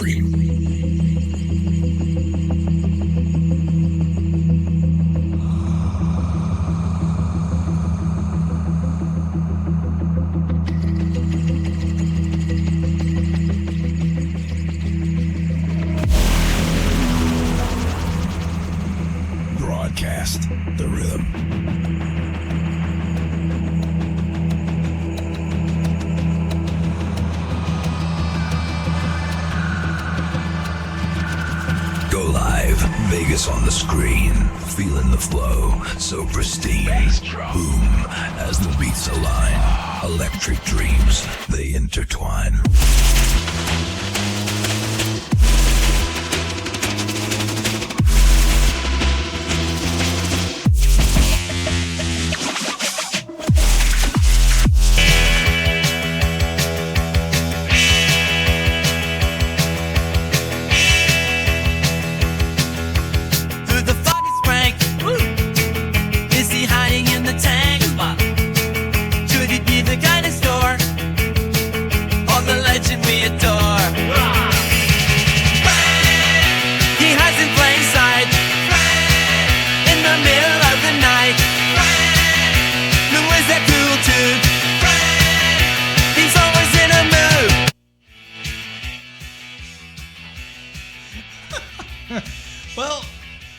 screen. Broadcast the rhythm. Go live, Vegas on the screen, feeling the flow, so pristine. Boom, as the beats align, electric dreams, they intertwine.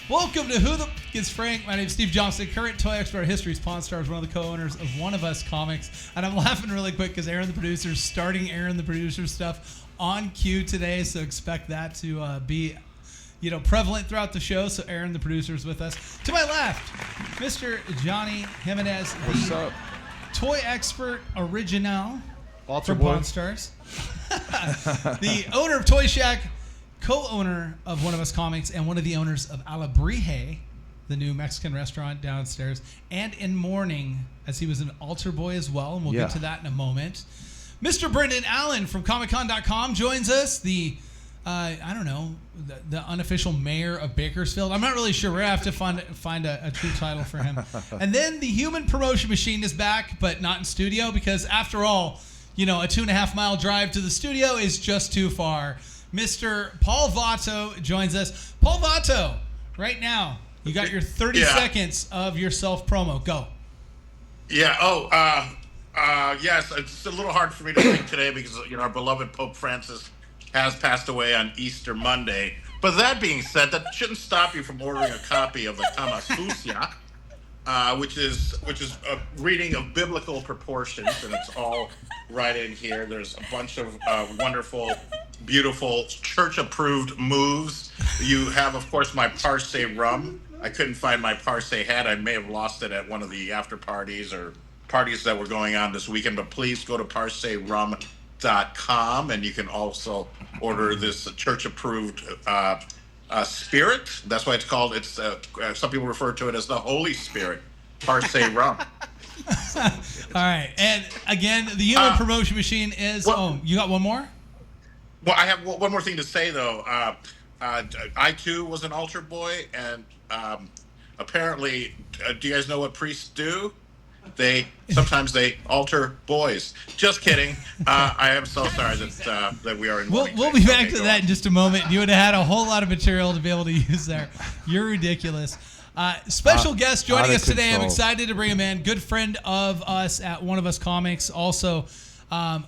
Welcome to Who the is Frank. My name is Steve Johnston, current toy expert, history's Pawn Stars, one of the co-owners of One of Us Comics. And I'm laughing really quick because Aaron the producer's starting Aaron the producer stuff on cue today, so expect that to be, prevalent throughout the show. So Aaron the producer is with us. To my left, Mr. Johnny Jimenez, the toy expert original from Pawn Stars, the owner of Toy Shack, co-owner of One of Us Comics, and one of the owners of Alebrije, the new Mexican restaurant downstairs, and in mourning, as he was an altar boy as well, and we'll get to that in a moment. Mr. Brendan Allen from ComicCon.com joins us, the unofficial mayor of Bakersfield. I'm not really sure. We're going to have to find a true title for him. And then the human promotion machine is back, but not in studio, because after all, a 2.5 mile drive to the studio is just too far. Mr. Paul Vato joins us. Paul Vato, right now, you got your 30 seconds of your self-promo. Go. Yeah. Yes, it's a little hard for me to think today because, our beloved Pope Francis has passed away on Easter Monday. But that being said, that shouldn't stop you from ordering a copy of the Kama Sushi, which is a reading of biblical proportions, and it's all right in here. There's a bunch of wonderful, beautiful, church-approved moves. You have, of course, my Parse rum. I couldn't find my Parse hat. I may have lost it at one of the after parties or parties that were going on this weekend. But please go to parserum.com, and you can also order this church-approved spirit. That's why it's called. It's some people refer to it as the Holy Spirit. Parse rum. All right, and again, the human promotion machine is. You got one more? Well, I have one more thing to say, though. I, too, was an altar boy, and apparently, do you guys know what priests do? Sometimes they altar boys. Just kidding. I am so sorry that we are in. We'll be back to that in just a moment. You would have had a whole lot of material to be able to use there. You're ridiculous. Special guest joining us today. I'm excited to bring him in. Good friend of us at One of Us Comics. Also,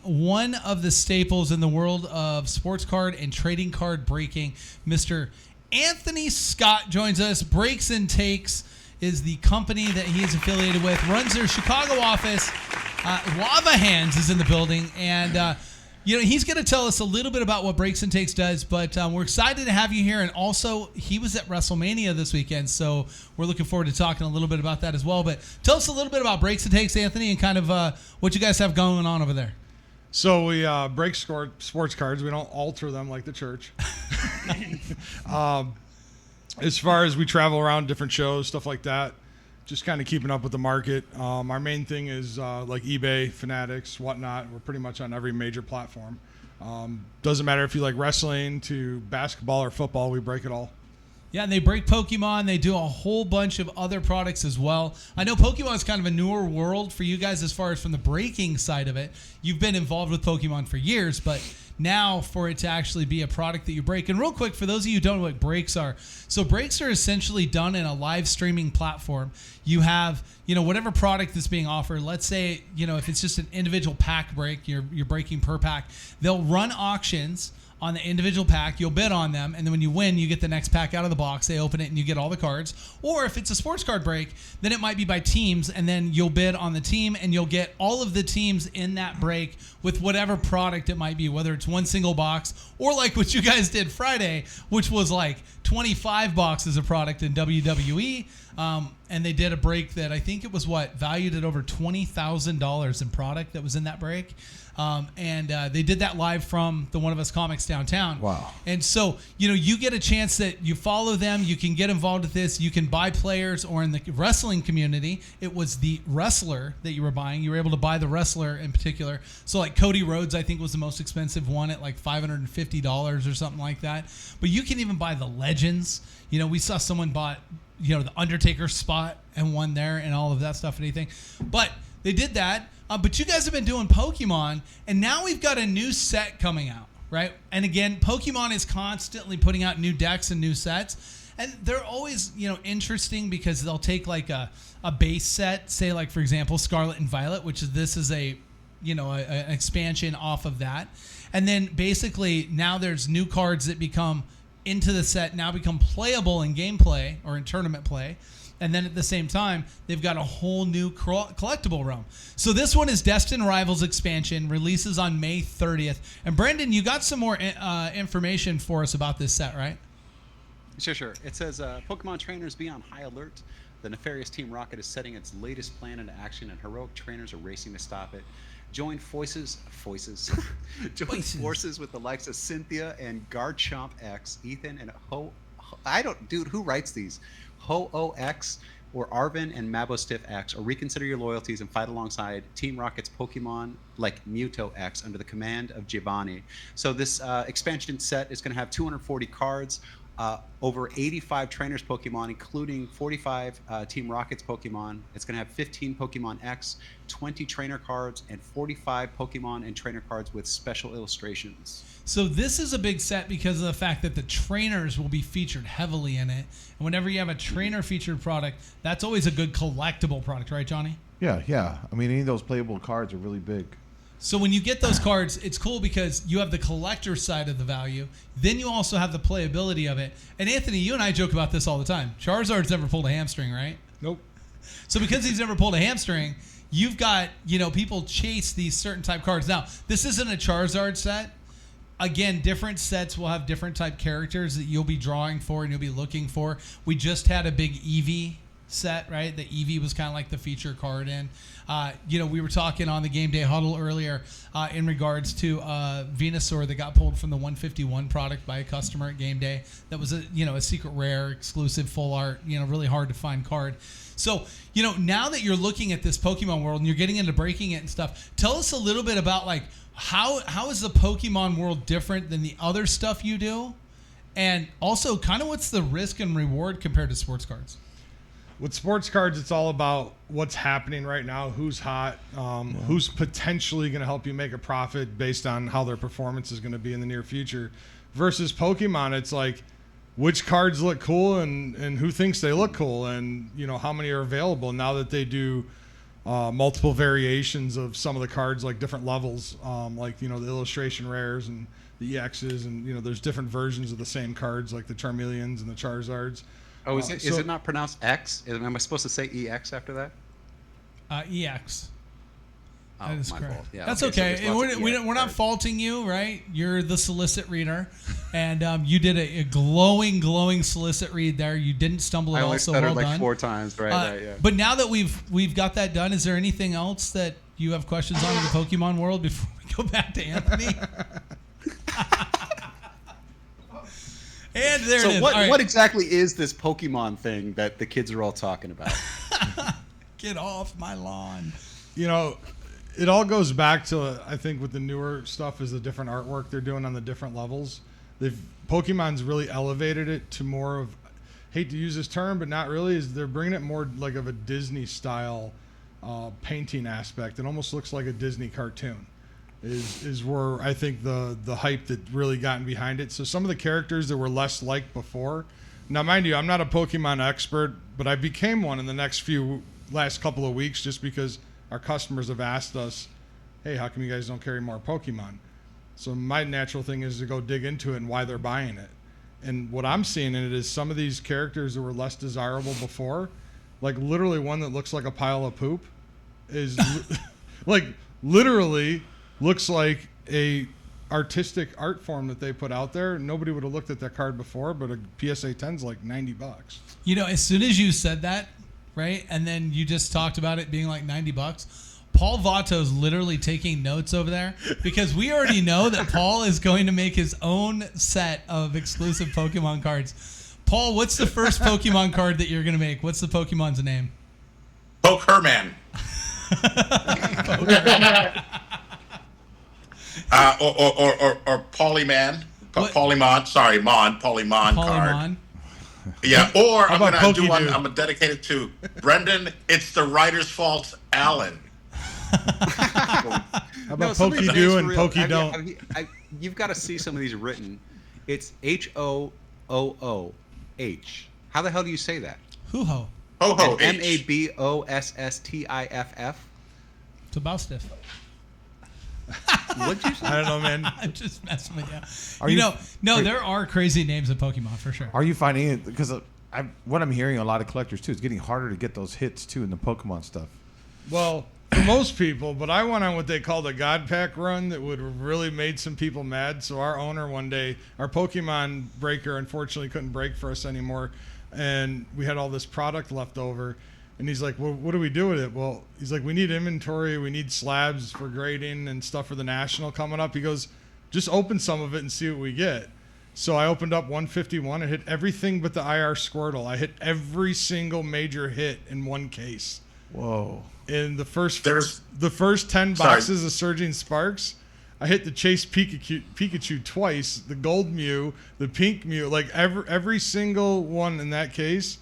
one of the staples in the world of sports card and trading card breaking, Mr. Anthony Scott joins us. Breaks and Takes is the company that he is affiliated with. Runs their Chicago office. Lava Hands is in the building, and he's going to tell us a little bit about what Breaks and Takes does. But we're excited to have you here, and also he was at WrestleMania this weekend, so we're looking forward to talking a little bit about that as well. But tell us a little bit about Breaks and Takes, Anthony, and kind of what you guys have going on over there. So we break sports cards. We don't alter them like the church. As far as we travel around different shows, stuff like that, just kind of keeping up with the market. Our main thing is like eBay, Fanatics, whatnot. We're pretty much on every major platform. Doesn't matter if you like wrestling to basketball or football, we break it all. Yeah, and they break Pokemon. They do a whole bunch of other products as well. I know Pokemon is kind of a newer world for you guys as far as from the breaking side of it. You've been involved with Pokemon for years, but now for it to actually be a product that you break. And real quick, for those of you who don't know what breaks are, so breaks are essentially done in a live streaming platform. You have, whatever product that's being offered. Let's say, if it's just an individual pack break, you're breaking per pack. They'll run auctions on the individual pack. You'll bid on them, and then when you win, you get the next pack out of the box. They open it, and you get all the cards. Or if it's a sports card break, then it might be by teams, and then you'll bid on the team, and you'll get all of the teams in that break with whatever product it might be, whether it's one single box or like what you guys did Friday, which was like 25 boxes of product in WWE. And they did a break that I think it was valued at over $20,000 in product that was in that break. And they did that live from the One of Us Comics downtown. Wow. And so, you get a chance that you follow them. You can get involved with this. You can buy players, or in the wrestling community, it was the wrestler that you were buying. You were able to buy the wrestler in particular. So like Cody Rhodes, I think, was the most expensive one at like $550 or something like that. But you can even buy the legends. We saw someone bought, the Undertaker spot and won there and all of that stuff and anything. But they did that. But you guys have been doing Pokemon, and now we've got a new set coming out, right? And again, Pokemon is constantly putting out new decks and new sets. And they're always, interesting because they'll take like a base set, say like, for example, Scarlet and Violet, which is an expansion off of that. And then basically now there's new cards that become into the set, now become playable in gameplay or in tournament play. And then at the same time, they've got a whole new collectible realm. So this one is Destined Rivals expansion, releases on May 30th. And Brendan, you got some more information for us about this set, right? Sure. It says, Pokemon trainers be on high alert. The nefarious Team Rocket is setting its latest plan into action, and heroic trainers are racing to stop it. Join forces with the likes of Cynthia and Garchomp X, Ethan and who writes these? Ho-O-X or Arvin and Mabostiff X, or reconsider your loyalties and fight alongside Team Rocket's Pokemon like Mewtwo X under the command of Giovanni. So this expansion set is going to have 240 cards, over 85 trainers Pokemon, including 45 Team Rocket's Pokemon. It's going to have 15 Pokemon X, 20 trainer cards, and 45 Pokemon and trainer cards with special illustrations. So this is a big set because of the fact that the trainers will be featured heavily in it. And whenever you have a trainer featured product, that's always a good collectible product, right, Johnny? Yeah. I mean, any of those playable cards are really big. So when you get those cards, it's cool because you have the collector side of the value. Then you also have the playability of it. And Anthony, you and I joke about this all the time. Charizard's never pulled a hamstring, right? Nope. So because he's never pulled a hamstring, you've got, people chase these certain type cards. Now, this isn't a Charizard set. Again, different sets will have different type characters that you'll be drawing for and you'll be looking for. We just had a big Eevee set, right? The Eevee was kind of like the feature card in. We were talking on the Game Day Huddle earlier in regards to Venusaur that got pulled from the 151 product by a customer at Game Day. That was a secret rare, exclusive, full art, really hard to find card. So, now that you're looking at this Pokemon world and you're getting into breaking it and stuff, tell us a little bit about like how is the Pokemon world different than the other stuff you do? And also kind of what's the risk and reward compared to sports cards? With sports cards, it's all about what's happening right now, who's hot, who's potentially going to help you make a profit based on how their performance is going to be in the near future. Versus Pokemon, it's like which cards look cool and who thinks they look cool and, how many are available now that they do multiple variations of some of the cards, like different levels, the illustration rares and the EXs and, there's different versions of the same cards like the Charmeleons and the Charizards. Oh, is it not pronounced X? Am I supposed to say EX after that? EX. Oh, that is my correct. fault. Yeah, that's okay. okay. So we're not faulting you, right? You're the solicit reader, and you did a glowing solicit read there. You didn't stumble at all, so well done. I only stuttered like 4 times, right? Yeah. But now that we've got that done, is there anything else that you have questions on in the Pokemon world before we go back to Anthony? And there it is. What exactly is this Pokemon thing that the kids are all talking about? Get off my lawn. It all goes back to, I think, with the newer stuff is the different artwork they're doing on the different levels. Pokemon's really elevated it to more of, hate to use this term, but not really, is they're bringing it more like of a Disney style painting aspect. It almost looks like a Disney cartoon. is where I think the hype that really gotten behind it. So some of the characters that were less liked before. Now, mind you, I'm not a Pokemon expert, but I became one in the last couple of weeks just because our customers have asked us, hey, how come you guys don't carry more Pokemon? So my natural thing is to go dig into it and why they're buying it. And what I'm seeing in it is some of these characters that were less desirable before, like literally one that looks like a pile of poop, is like literally looks like a artistic art form that they put out there. Nobody would have looked at that card before, but a PSA 10's like $90. You know, as soon as you said that, right, and then you just talked about it being like $90, Paul Vato's literally taking notes over there because we already know that Paul is going to make his own set of exclusive Pokemon cards. Paul, what's the first Pokemon card that you're going to make? What's the Pokemon's name? Pokeman. Or Polyman. Polymon. Sorry, Polymon card. Yeah, or I'm going to do one. I'm going to dedicate it to Brendan. It's the writer's fault, Alan. How about Pokey-Do and Pokey-Don't? You've got to see some of these written. It's H-O-O-O-H. How the hell do you say that? Hoo-ho. Ho-ho, M-A-B-O-S-S-T-I-F-F. Tobastiff. What'd you say? I don't know, man. I'm just messing with you. There are crazy names of Pokemon for sure. Are you finding it? Because what I'm hearing a lot of collectors too, it's getting harder to get those hits too in the Pokemon stuff. Well, for most people, but I went on what they called a God Pack run that would have really made some people mad. So our owner one day, our Pokemon breaker unfortunately couldn't break for us anymore. And we had all this product left over. And he's like, well, what do we do with it? Well, he's like, we need inventory. We need slabs for grading and stuff for the National coming up. He goes, just open some of it and see what we get. So I opened up 151 and hit everything but the IR Squirtle. I hit every single major hit in one case. Whoa. In the first 10 boxes of Surging Sparks, I hit the Chase Pikachu twice, the Gold Mew, the Pink Mew, like every single one in that case.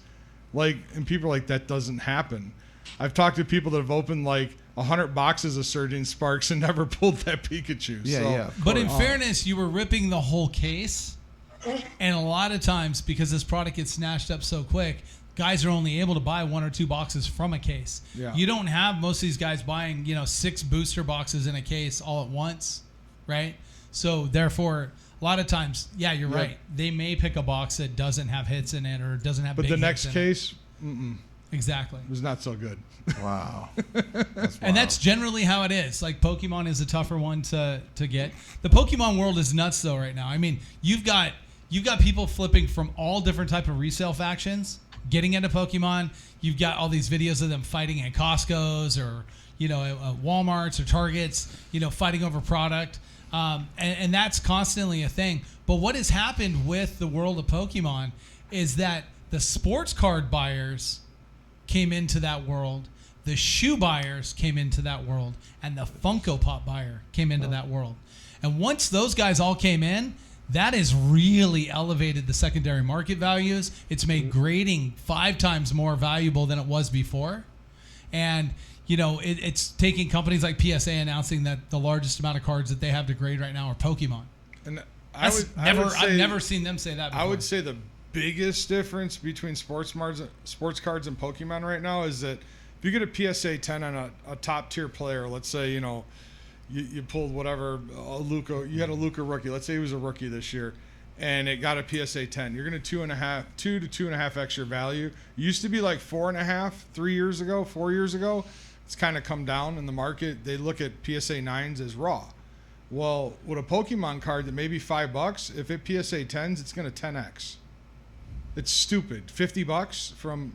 Like, and people are like, that doesn't happen. I've talked to people that have opened like 100 boxes of Surging Sparks and never pulled that Pikachu. Yeah. But in fairness, you were ripping the whole case. And a lot of times, because this product gets snatched up so quick, guys are only able to buy 1 or 2 boxes from a case. Yeah. You don't have most of these guys buying, 6 booster boxes in a case all at once, right? So therefore, a lot of times, yeah, you're right. They may pick a box that doesn't have hits in it or doesn't have. But big the hits next case, exactly, was not so good. Wow. And that's generally how it is. Like Pokemon is a tougher one to get. The Pokemon world is nuts though right now. I mean, you've got people flipping from all different type of resale factions, getting into Pokemon. You've got all these videos of them fighting at Costco's or Walmart's or Target's, fighting over product. And that's constantly a thing. But what has happened with the world of Pokemon is that the sports card buyers came into that world, the shoe buyers came into that world, and the Funko Pop buyer came into that world. And once those guys all came in, that has really elevated the secondary market values. It's made grading 5 times more valuable than it was before. And it's taking companies like PSA announcing that the largest amount of cards that they have to grade right now are Pokemon. And I've never seen them say that before. I would say the biggest difference between sports cards and Pokemon right now is that if you get a PSA 10 on a top tier player, let's say, you pulled whatever, you had a Luka rookie. Let's say he was a rookie this year. And it got a PSA 10. You're going to 2 to 2.5 extra value. It used to be like 4.5, 4 years ago. It's kind of come down in the market. They look at PSA 9s as raw. Well, with a Pokemon card that may be $5, if it PSA 10s, it's going to 10x. It's stupid. $50 from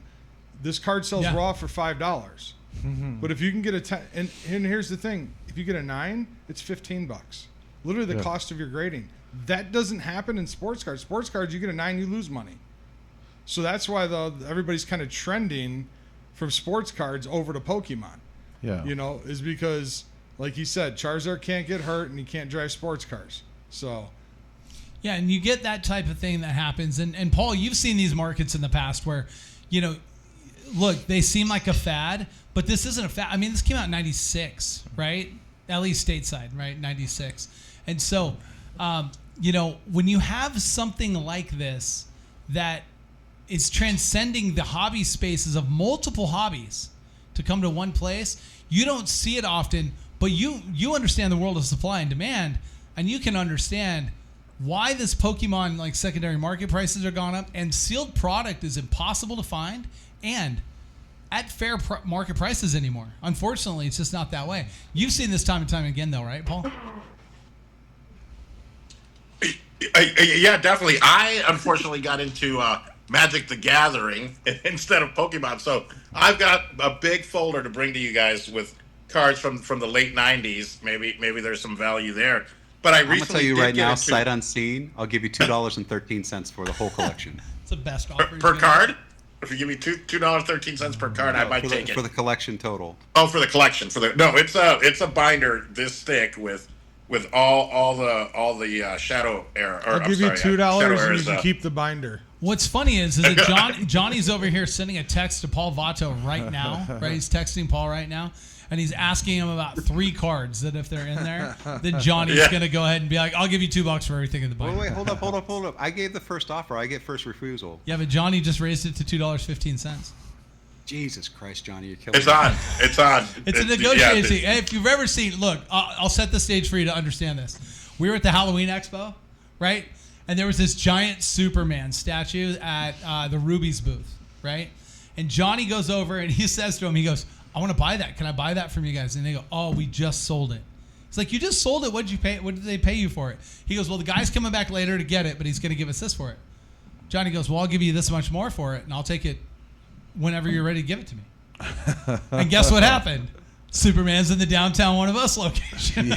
this card sells raw for $5. Mm-hmm. But if you can get a 10, and here's the thing: if you get a 9, it's $15. Literally the cost of your grading. That doesn't happen in sports cards. Sports cards, you get a 9, you lose money. So that's why everybody's kind of trending from sports cards over to Pokemon. Yeah. Is because, like you said, Charizard can't get hurt and he can't drive sports cars. So. Yeah, and you get that type of thing that happens. And Paul, you've seen these markets in the past where, look, they seem like a fad, but this isn't a fad. I mean, this came out in 96, right? at least stateside, right? 96. And so, when you have something like this that is transcending the hobby spaces of multiple hobbies to come to one place, you don't see it often, but you understand the world of supply and demand, and you can understand why this Pokemon like secondary market prices are gone up, and sealed product is impossible to find and at fair market prices anymore. Unfortunately, it's just not that way. You've seen this time and time again, though, right, Paul? Yeah, definitely. I unfortunately got into Magic the Gathering instead of Pokemon, so I've got a big folder to bring to you guys with cards from the late '90s. Maybe there's some value there. But I'm gonna tell you right now, sight unseen, I'll give you $2.13 for the whole collection. It's the best offer per card. If you give me $2.13 per card, I might take it for the collection total. Oh, for the collection. It's a binder this thick with all the shadow era. I'll give you $2 and you can keep the binder. What's funny is that Johnny's over here sending a text to Paul Vato right now. Right, he's texting Paul right now, and he's asking him about 3 cards that if they're in there, then Johnny's going to go ahead and be like, "I'll give you $2 for everything in the binder." Wait, hold up. I gave the first offer. I get first refusal. Yeah, but Johnny just raised it to $2.15. Jesus Christ, Johnny, you're killing me. It's on. It's a negotiation. Hey, if you've ever seen, look, I'll set the stage for you to understand this. We were at the Halloween Expo, right? And there was this giant Superman statue at the Ruby's booth, right? And Johnny goes over and he says to him, he goes, "I want to buy that. Can I buy that from you guys?" And they go, "Oh, we just sold it." It's like, "You just sold it? What did you pay? What did they pay you for it?" He goes, "Well, the guy's coming back later to get it, but he's going to give us this for it." Johnny goes, "Well, I'll give you this much more for it, and I'll take it whenever you're ready to give it to me." And guess what happened? Superman's in the downtown One of Us location.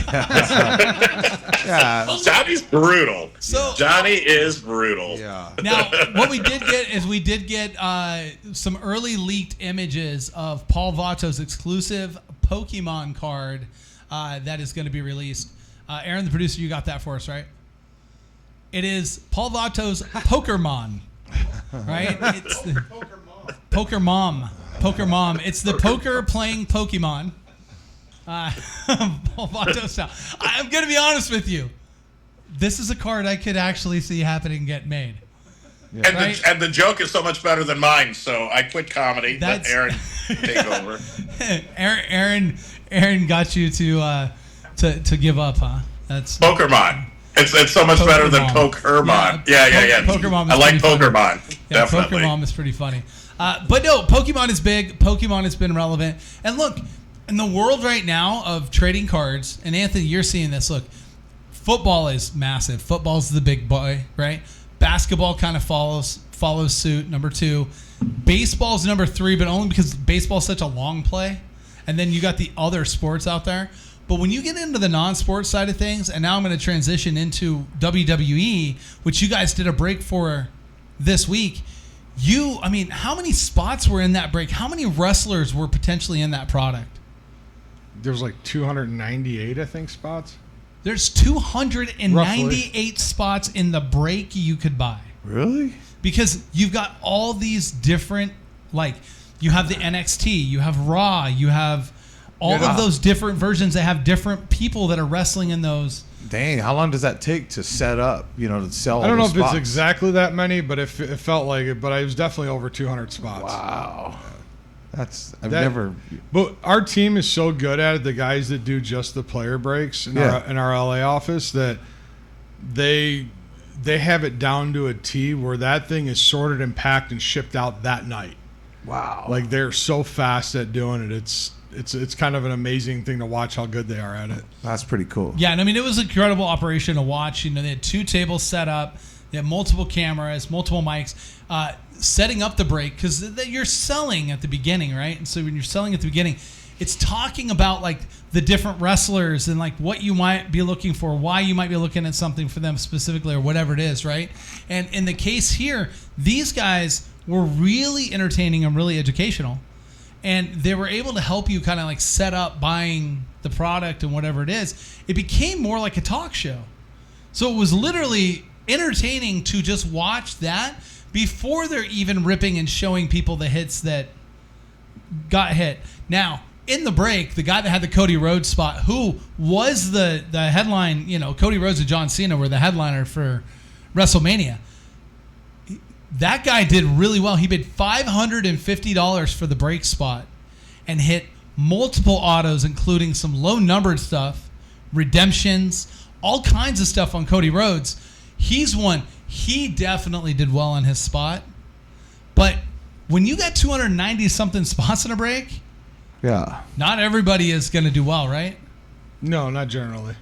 Yeah. Johnny's brutal. So Johnny is brutal. Yeah. now, what we did get is some early leaked images of Paul Vato's exclusive Pokemon card that is going to be released. Aaron, the producer, you got that for us, right? It is Paul Vato's Pokémon, right? It's the Pokémon. It's the poker playing Pokemon. Paul Vato style. I'm going to be honest with you. This is a card I could actually see happening and get made. Yeah. And the joke is so much better than mine, so I quit comedy. Let Aaron take over. Aaron got you to give up, huh? That's Pokemon. It's so much better than Pokermon. Yeah. Pokemon. I like Pokemon. Yeah, definitely. Pokemon is pretty funny. But no, Pokemon is big. Pokemon has been relevant. And look, in the world right now of trading cards, and Anthony, you're seeing this. Look, football is massive. Football's the big boy, right? Basketball kind of follows suit, number 2. Baseball's number 3, but only because baseball's such a long play. And then you got the other sports out there. But when you get into the non-sports side of things, and now I'm going to transition into WWE, which you guys did a break for this week. How many spots were in that break? How many wrestlers were potentially in that product? There was like 298, I think, spots. There's 298 spots in the break you could buy. Really? Because you've got all these different, like, you have the NXT, you have Raw, you have all of those different versions that have different people that are wrestling in those. Dang, how long does that take to set up, to sell all I don't know if spots? it's exactly that many, but it felt like it. But it was definitely over 200 spots. Wow. But our team is so good at it, the guys that do just the player breaks in our LA office, that they have it down to a T where that thing is sorted and packed and shipped out that night. Wow. Like, they're so fast at doing it. It's kind of an amazing thing to watch how good they are at it. That's pretty cool. Yeah, and I mean, it was an incredible operation to watch. They had 2 tables set up. They had multiple cameras, multiple mics, setting up the break, because you're selling at the beginning, right? And so when you're selling at the beginning, it's talking about, like, the different wrestlers and, like, what you might be looking for, why you might be looking at something for them specifically, or whatever it is, right? And in the case here, these guys were really entertaining and really educational. And they were able to help you kind of like set up buying the product and whatever it is. It became more like a talk show. So it was literally entertaining to just watch that before they're even ripping and showing people the hits that got hit. Now, in the break, the guy that had the Cody Rhodes spot, who was the headline, Cody Rhodes and John Cena were the headliner for WrestleMania. That guy did really well. He bid $550 for the break spot and hit multiple autos, including some low-numbered stuff, redemptions, all kinds of stuff on Cody Rhodes. He's one. He definitely did well on his spot. But when you got 290-something spots in a break, not everybody is going to do well, right? No, not generally.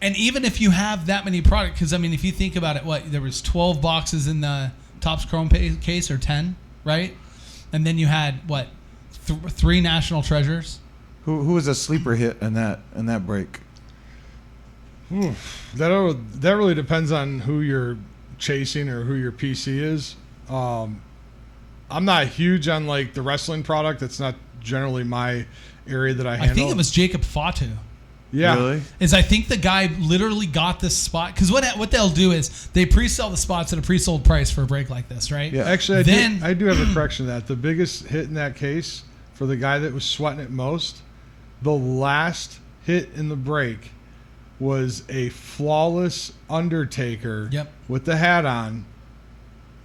And even if you have that many products, because, if you think about it, there was 12 boxes in the Topps Chrome case, or 10, right? And then you had, 3 National Treasures? Who was a sleeper hit in that break? That really depends on who you're chasing or who your PC is. I'm not huge on the wrestling product. That's not generally my area that I handle. I think it was Jacob Fatu. Yeah. Really? I think the guy literally got this spot, because what they'll do is they pre-sell the spots at a pre-sold price for a break like this, right? Yeah. Actually, I do have a correction to that. The biggest hit in that case for the guy that was sweating it most, the last hit in the break was a flawless Undertaker with the hat on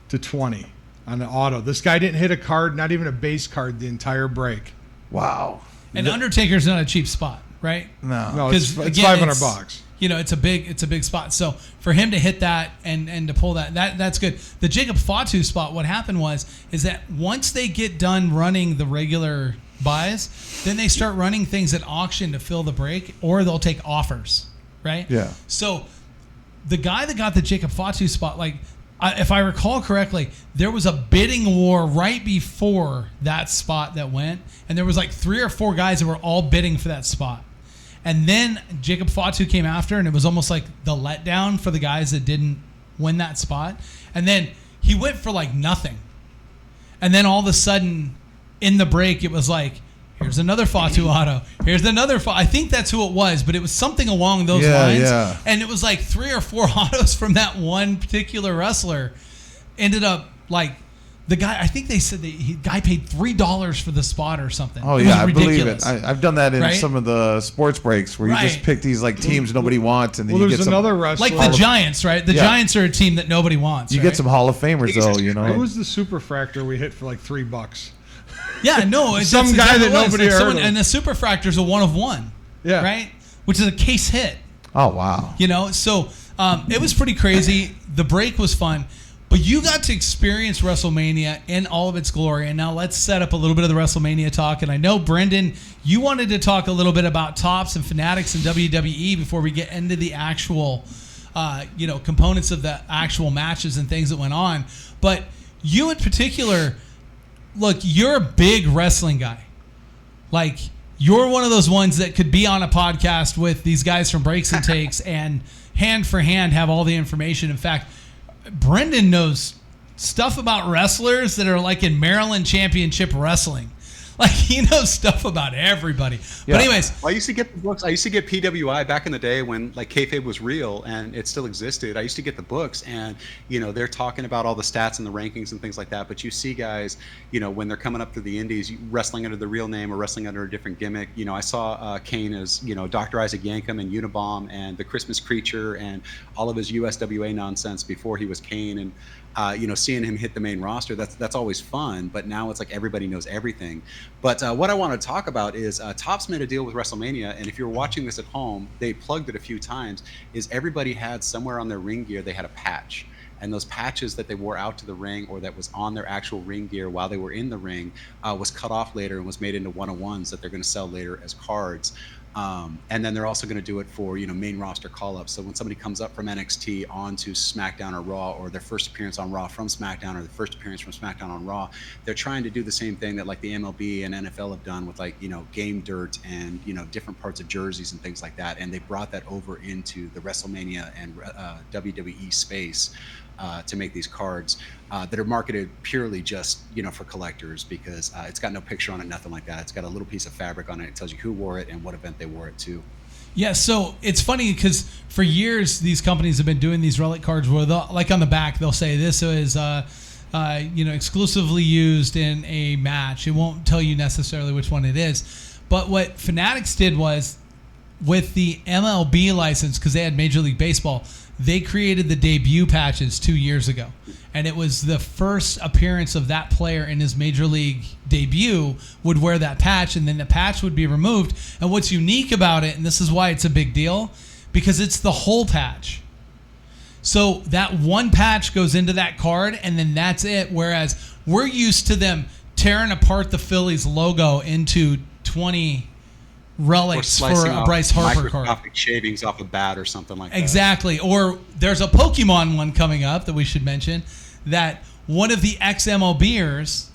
to 20 on the auto. This guy didn't hit a card, not even a base card, the entire break. Wow. And Undertaker's not a cheap spot, right? No, it's $500. It's a big spot. So for him to hit that and to pull that's good. The Jacob Fatu spot, what happened is that once they get done running the regular buys, then they start running things at auction to fill the break, or they'll take offers, right? Yeah. So the guy that got the Jacob Fatu spot, if I recall correctly, there was a bidding war right before that spot that went, and there was 3 or 4 guys that were all bidding for that spot. And then Jacob Fatu came after, and it was almost like the letdown for the guys that didn't win that spot. And then he went for nothing. And then all of a sudden, in the break, it was here's another Fatu auto. Here's another I think that's who it was, but it was something along those lines. Yeah. And it was 3 or 4 autos from that one particular wrestler. Ended up the guy, I think they said the guy paid $3 for the spot or something. Oh, it yeah, I was ridiculous. believe it. I've done that in some of the sports breaks where you just pick these teams nobody wants, and then you get some. Another wrestler. The Giants, right? The Giants are a team that nobody wants. You get some Hall of Famers, though, It was the Superfractor we hit for $3. Yeah, no. Some guy that nobody heard of. And the Superfractor's a 1 of 1. Yeah. Right? Which is a case hit. Oh, wow. So it was pretty crazy. The break was fun. But you got to experience WrestleMania in all of its glory. And now let's set up a little bit of the WrestleMania talk. And I know, Brendan, you wanted to talk a little bit about Topps and Fanatics and WWE before we get into the actual, components of the actual matches and things that went on. But you in particular, look, you're a big wrestling guy. You're one of those ones that could be on a podcast with these guys from Breaks and Takes and hand for hand have all the information. In fact, Brendan knows stuff about wrestlers that are in Maryland Championship Wrestling. He knows stuff about everybody. Yeah. But anyways, I used to get the books. I used to get PWI back in the day when kayfabe was real and it still existed. I used to get the books, and they're talking about all the stats and the rankings and things like that. But you see guys, when they're coming up through the indies, wrestling under the real name or wrestling under a different gimmick. I saw Kane as Dr. Isaac Yankem and Unabomb and the Christmas Creature and all of his USWA nonsense before he was Kane, and seeing him hit the main roster, that's always fun. But now it's everybody knows everything. But what I want to talk about is Topps made a deal with WrestleMania, and if you're watching this at home, they plugged it a few times, is everybody had somewhere on their ring gear, they had a patch. And those patches that they wore out to the ring or that was on their actual ring gear while they were in the ring was cut off later and was made into 101s that they're going to sell later as cards. And then they're also going to do it for main roster call-ups. So when somebody comes up from NXT onto SmackDown or Raw, or their first appearance on Raw from SmackDown, or the first appearance from SmackDown on Raw, they're trying to do the same thing that the MLB and NFL have done with game dirt and different parts of jerseys and things like that. And they brought that over into the WrestleMania and WWE space to make these cards that are marketed purely just for collectors, because it's got no picture on it, nothing like that. It's got a little piece of fabric on it. It tells you who wore it and what event they wore it to. Yeah, so it's funny because for years these companies have been doing these relic cards where on the back they'll say this is exclusively used in a match. It won't tell you necessarily which one it is. But what Fanatics did was, with the MLB license, because they had Major League Baseball, they created the debut patches 2 years ago. And it was the first appearance of that player in his Major League debut would wear that patch, and then the patch would be removed. And what's unique about it, and this is why it's a big deal, because it's the whole patch. So that one patch goes into that card, and then that's it. Whereas we're used to them tearing apart the Phillies logo into 20 relics for a Bryce Harper card. Microscopic shavings off a bat or something like that. Exactly. Or there's a Pokemon one coming up that we should mention, that one of the ex-MLBers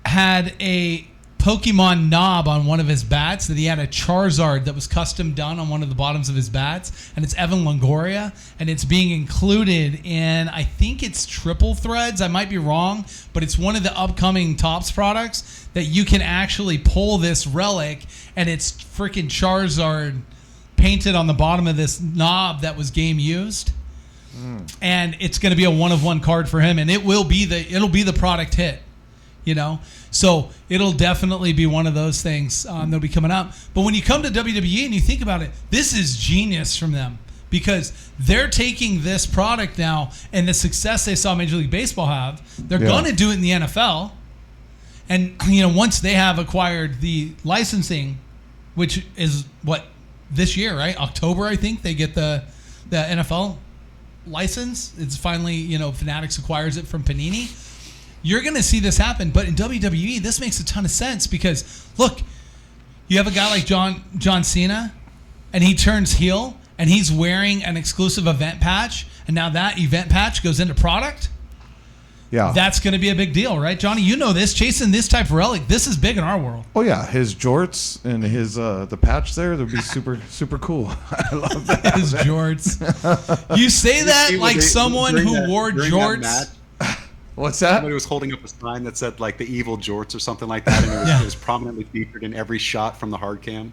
had a Pokemon knob on one of his bats, that he had a Charizard that was custom done on one of the bottoms of his bats, and it's Evan Longoria, and it's being included in, I think it's Triple Threads, I might be wrong, but it's one of the upcoming Topps products that you can actually pull this relic, and it's freaking Charizard painted on the bottom of this knob that was game used. And it's going to be a one-of-one card for him, and it'll be the product hit, you know. So it'll definitely be one of those things that'll be coming up. But when you come to WWE and you think about it, this is genius from them, because they're taking this product now and the success they saw Major League Baseball have, they're going to do it in the NFL. And, you know, once they have acquired the licensing, which is what, this year, right? October, I think they get the NFL license. It's finally, you know, Fanatics acquires it from Panini. You're going to see this happen. But in WWE, this makes a ton of sense, because, look, you have a guy like John Cena, and he turns heel, and he's wearing an exclusive event patch, and now that event patch goes into product. Yeah. That's going to be a big deal, right, Johnny? You know this. Chasing this type of relic, this is big in our world. Oh, yeah. His jorts and his the patch there, would be super, super cool. I love that. His jorts. You say that like someone who wore jorts. What's that? Somebody was holding up a sign that said, like, the evil jorts or something like that, and it was prominently featured in every shot from the hard cam.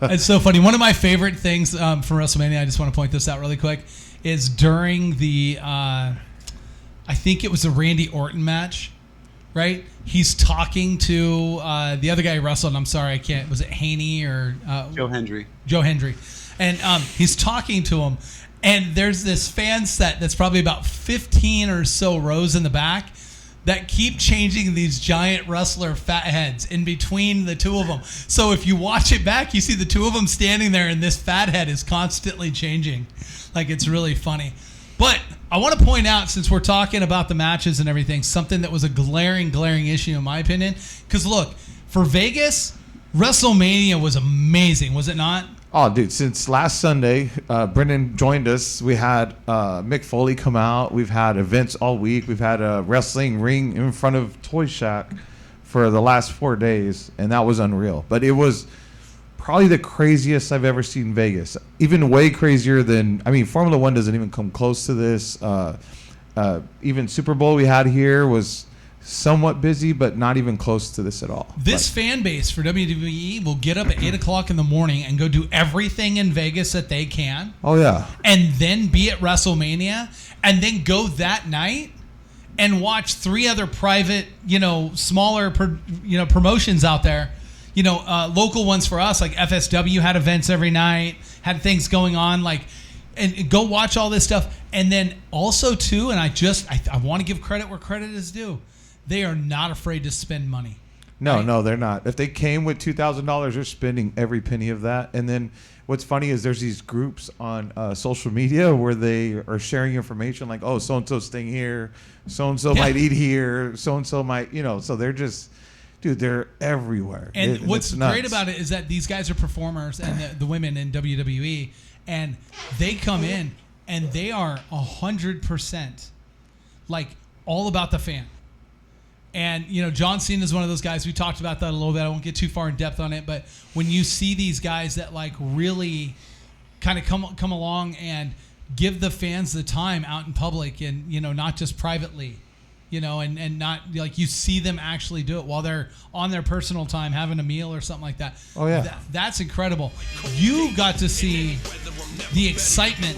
It's so funny. One of my favorite things from WrestleMania, I just want to point this out really quick, is during the, I think it was a Randy Orton match, right? He's talking to the other guy who wrestled. I'm sorry, I can't. Was it Haney or Joe Hendry? Joe Hendry. And he's talking to him. And there's this fan set that's probably about 15 or so rows in the back that keep changing these giant wrestler fat heads in between the two of them. So if you watch it back, you see the two of them standing there, and this fat head is constantly changing. Like, it's really funny. But I want to point out, since we're talking about the matches and everything, something that was a glaring issue in my opinion. Because look, for Vegas, WrestleMania was amazing, was it not? Oh, dude, since last Sunday, Brendan joined us. We had Mick Foley come out. We've had events all week. We've had a wrestling ring in front of Toy Shack for the last 4 days, and that was unreal. But it was probably the craziest I've ever seen in Vegas. Even way crazier than, I mean, Formula One doesn't even come close to this. Even Super Bowl we had here was somewhat busy, but not even close to this at all. This fan base for WWE will get up at 8 o'clock in the morning and go do everything in Vegas that they can. Oh, yeah. And then be at WrestleMania, and then go that night and watch 3 other private, you know, smaller, promotions out there. You know, local ones for us, like FSW had events every night, had things going on, like, and go watch all this stuff. And then also, too, and I want to give credit where credit is due. They are not afraid to spend money. No, right? No, they're not. If they came with $2,000, they're spending every penny of that. And then what's funny is there's these groups on social media where they are sharing information like, oh, so-and-so's staying here, so-and-so might eat here, so-and-so might, you know, so they're just, dude, they're everywhere. And what's great about it is that these guys are performers, and the women in WWE, and they come in and they are 100% like all about the fan. And, you know, John Cena is one of those guys. We talked about that a little bit. I won't get too far in depth on it. But when you see these guys that, like, really kind of come along and give the fans the time out in public and, you know, not just privately, you know, and not, like, you see them actually do it while they're on their personal time having a meal or something like that. Oh, yeah. That's incredible. You got to see the excitement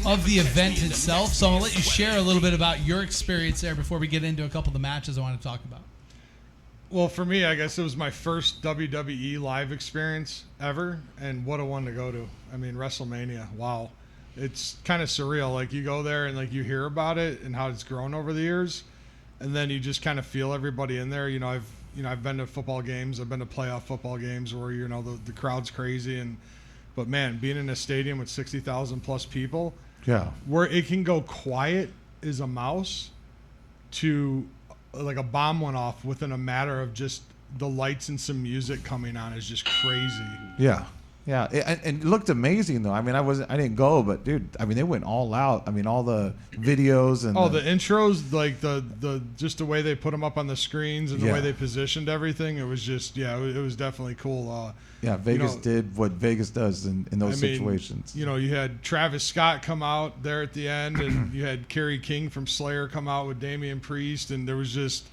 of the event itself. So I'm going to let you share a little bit about your experience there before we get into a couple of the matches I want to talk about. Well, for me, I guess it was my first WWE live experience ever, and what a one to go to. I mean, WrestleMania, wow. It's kind of surreal. Like, you go there and, like, you hear about it and how it's grown over the years, and then you just kind of feel everybody in there. I've been to football games. I've been to playoff football games where, the crowd's crazy. But, man, being in a stadium with 60,000 plus people, Yeah. where it can go quiet as a mouse to like a bomb went off within a matter of just the lights and some music coming on is just crazy. Yeah. Yeah, and it looked amazing though. I mean, I didn't go, but dude, I mean, they went all out. I mean, all the videos and the intros, like the just the way they put them up on the screens and the way they positioned everything, it was just it was definitely cool. Vegas did what Vegas does in those situations. You had Travis Scott come out there at the end, and you had Kerry King from Slayer come out with Damian Priest, and there was just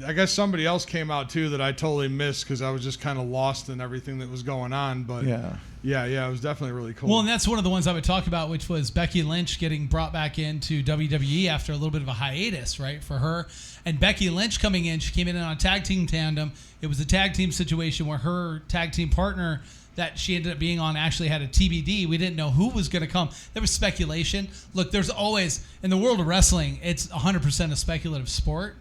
I guess somebody else came out too that I totally missed because I was just kind of lost in everything that was going on. But yeah, it was definitely really cool. Well, and that's one of the ones I would talk about, which was Becky Lynch getting brought back into WWE after a little bit of a hiatus, right, for her. And Becky Lynch coming in, she came in on a tag team tandem. It was a tag team situation where her tag team partner that she ended up being on actually had a TBD. We didn't know who was going to come. There was speculation. Look, there's always, in the world of wrestling, it's 100% a speculative sport.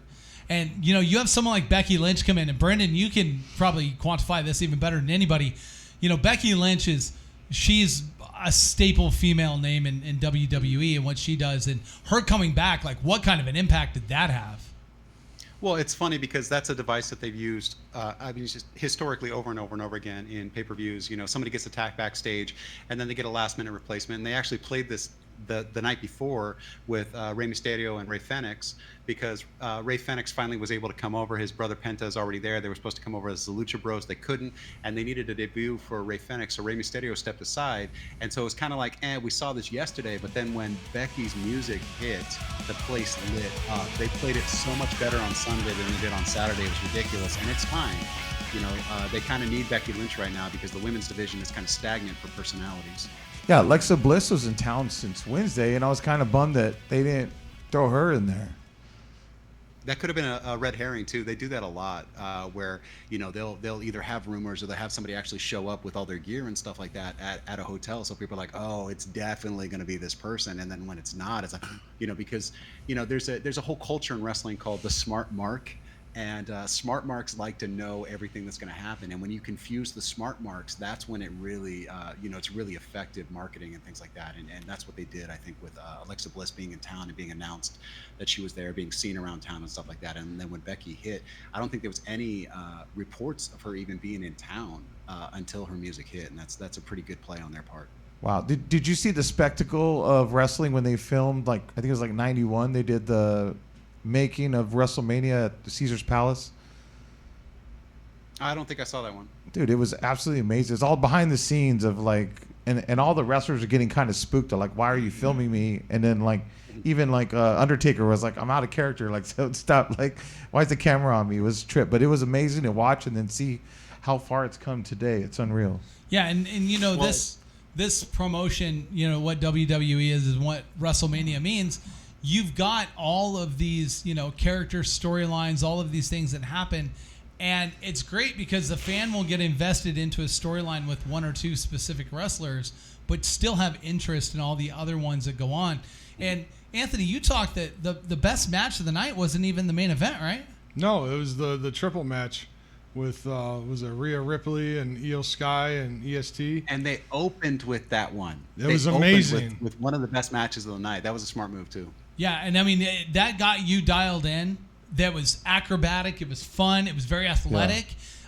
And, you have someone like Becky Lynch come in, and Brendan, you can probably quantify this even better than anybody. Becky Lynch she's a staple female name in WWE and what she does, and her coming back, like, what kind of an impact did that have? Well, it's funny because that's a device that they've used, just historically over and over and over again in pay-per-views. Somebody gets attacked backstage, and then they get a last-minute replacement, and they actually played this the night before with Rey Mysterio and Rey Fenix, because Rey Fenix finally was able to come over. His brother Penta is already there. They were supposed to come over as the Lucha Bros. They couldn't, and they needed a debut for Rey Fenix, so Rey Mysterio stepped aside. And so it was kind of like, we saw this yesterday, but then when Becky's music hit, the place lit up. They played it so much better on Sunday than they did on Saturday. It was ridiculous, and it's fine. They kind of need Becky Lynch right now because the women's division is kind of stagnant for personalities. Yeah, Alexa Bliss was in town since Wednesday, and I was kind of bummed that they didn't throw her in there. That could have been a red herring too. They do that a lot, where they'll either have rumors or they'll have somebody actually show up with all their gear and stuff like that at a hotel. So people are like, oh, it's definitely going to be this person, and then when it's not, it's like, because there's a whole culture in wrestling called the smart mark. And smart marks like to know everything that's going to happen. And when you confuse the smart marks, that's when it really, it's really effective marketing and things like that. And that's what they did, I think, with Alexa Bliss being in town and being announced that she was there, being seen around town and stuff like that. And then when Becky hit, I don't think there was any reports of her even being in town until her music hit. And that's a pretty good play on their part. Wow. Did you see the spectacle of wrestling when they filmed, I think it was 91, they did the making of WrestleMania at the Caesar's Palace? I don't think I saw that one. Dude, it was absolutely amazing. It's all behind the scenes of and all the wrestlers are getting kind of spooked. They're like, why are you filming me? And then even Undertaker was like, I'm out of character. Like, so stop. Like, why is the camera on me? It was a trip, but it was amazing to watch and then see how far it's come today. It's unreal. Yeah. And this promotion, what WWE is and what WrestleMania means. You've got all of these, character storylines, all of these things that happen. And it's great because the fan will get invested into a storyline with one or two specific wrestlers, but still have interest in all the other ones that go on. And Anthony, you talked that the best match of the night wasn't even the main event, right? No, it was the triple match with was it Rhea Ripley and Io Sky and EST. And they opened with that one. It was amazing. With one of the best matches of the night. That was a smart move too. Yeah, and I mean, that got you dialed in. That was acrobatic. It was fun. It was very athletic.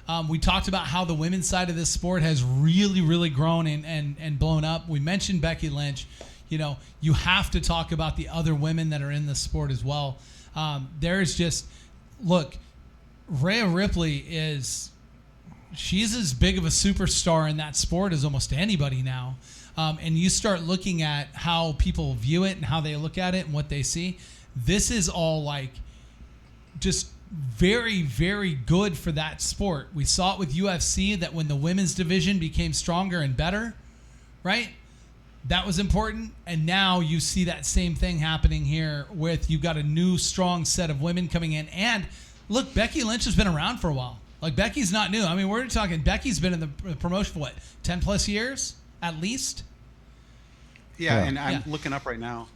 Yeah. We talked about how the women's side of this sport has really, really grown and blown up. We mentioned Becky Lynch. You have to talk about the other women that are in the sport as well. There's just, look, Rhea Ripley she's as big of a superstar in that sport as almost anybody now. And you start looking at how people view it and how they look at it and what they see. This is all just very, very good for that sport. We saw it with UFC that when the women's division became stronger and better, right? That was important. And now you see that same thing happening here with you've got a new strong set of women coming in. And Look, Becky Lynch has been around for a while. Like, Becky's not new. I mean, we're talking Becky's been in the promotion for, 10 plus years at least? Yeah, and I'm looking up right now.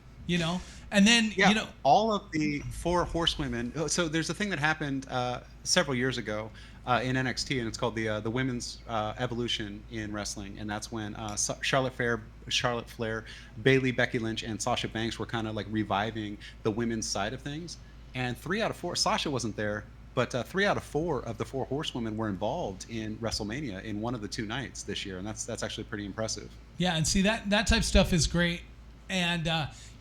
And then, all of the 4 horsewomen. So there's a thing that happened several years ago in NXT, and it's called the Women's Evolution in wrestling. And that's when Charlotte Flair, Bayley, Becky Lynch, and Sasha Banks were kind of like reviving the women's side of things. And 3 out of 4, Sasha wasn't there, but 3 out of 4 of the 4 horsewomen were involved in WrestleMania in one of the 2 nights this year, and that's actually pretty impressive. Yeah, and see that type of stuff is great, and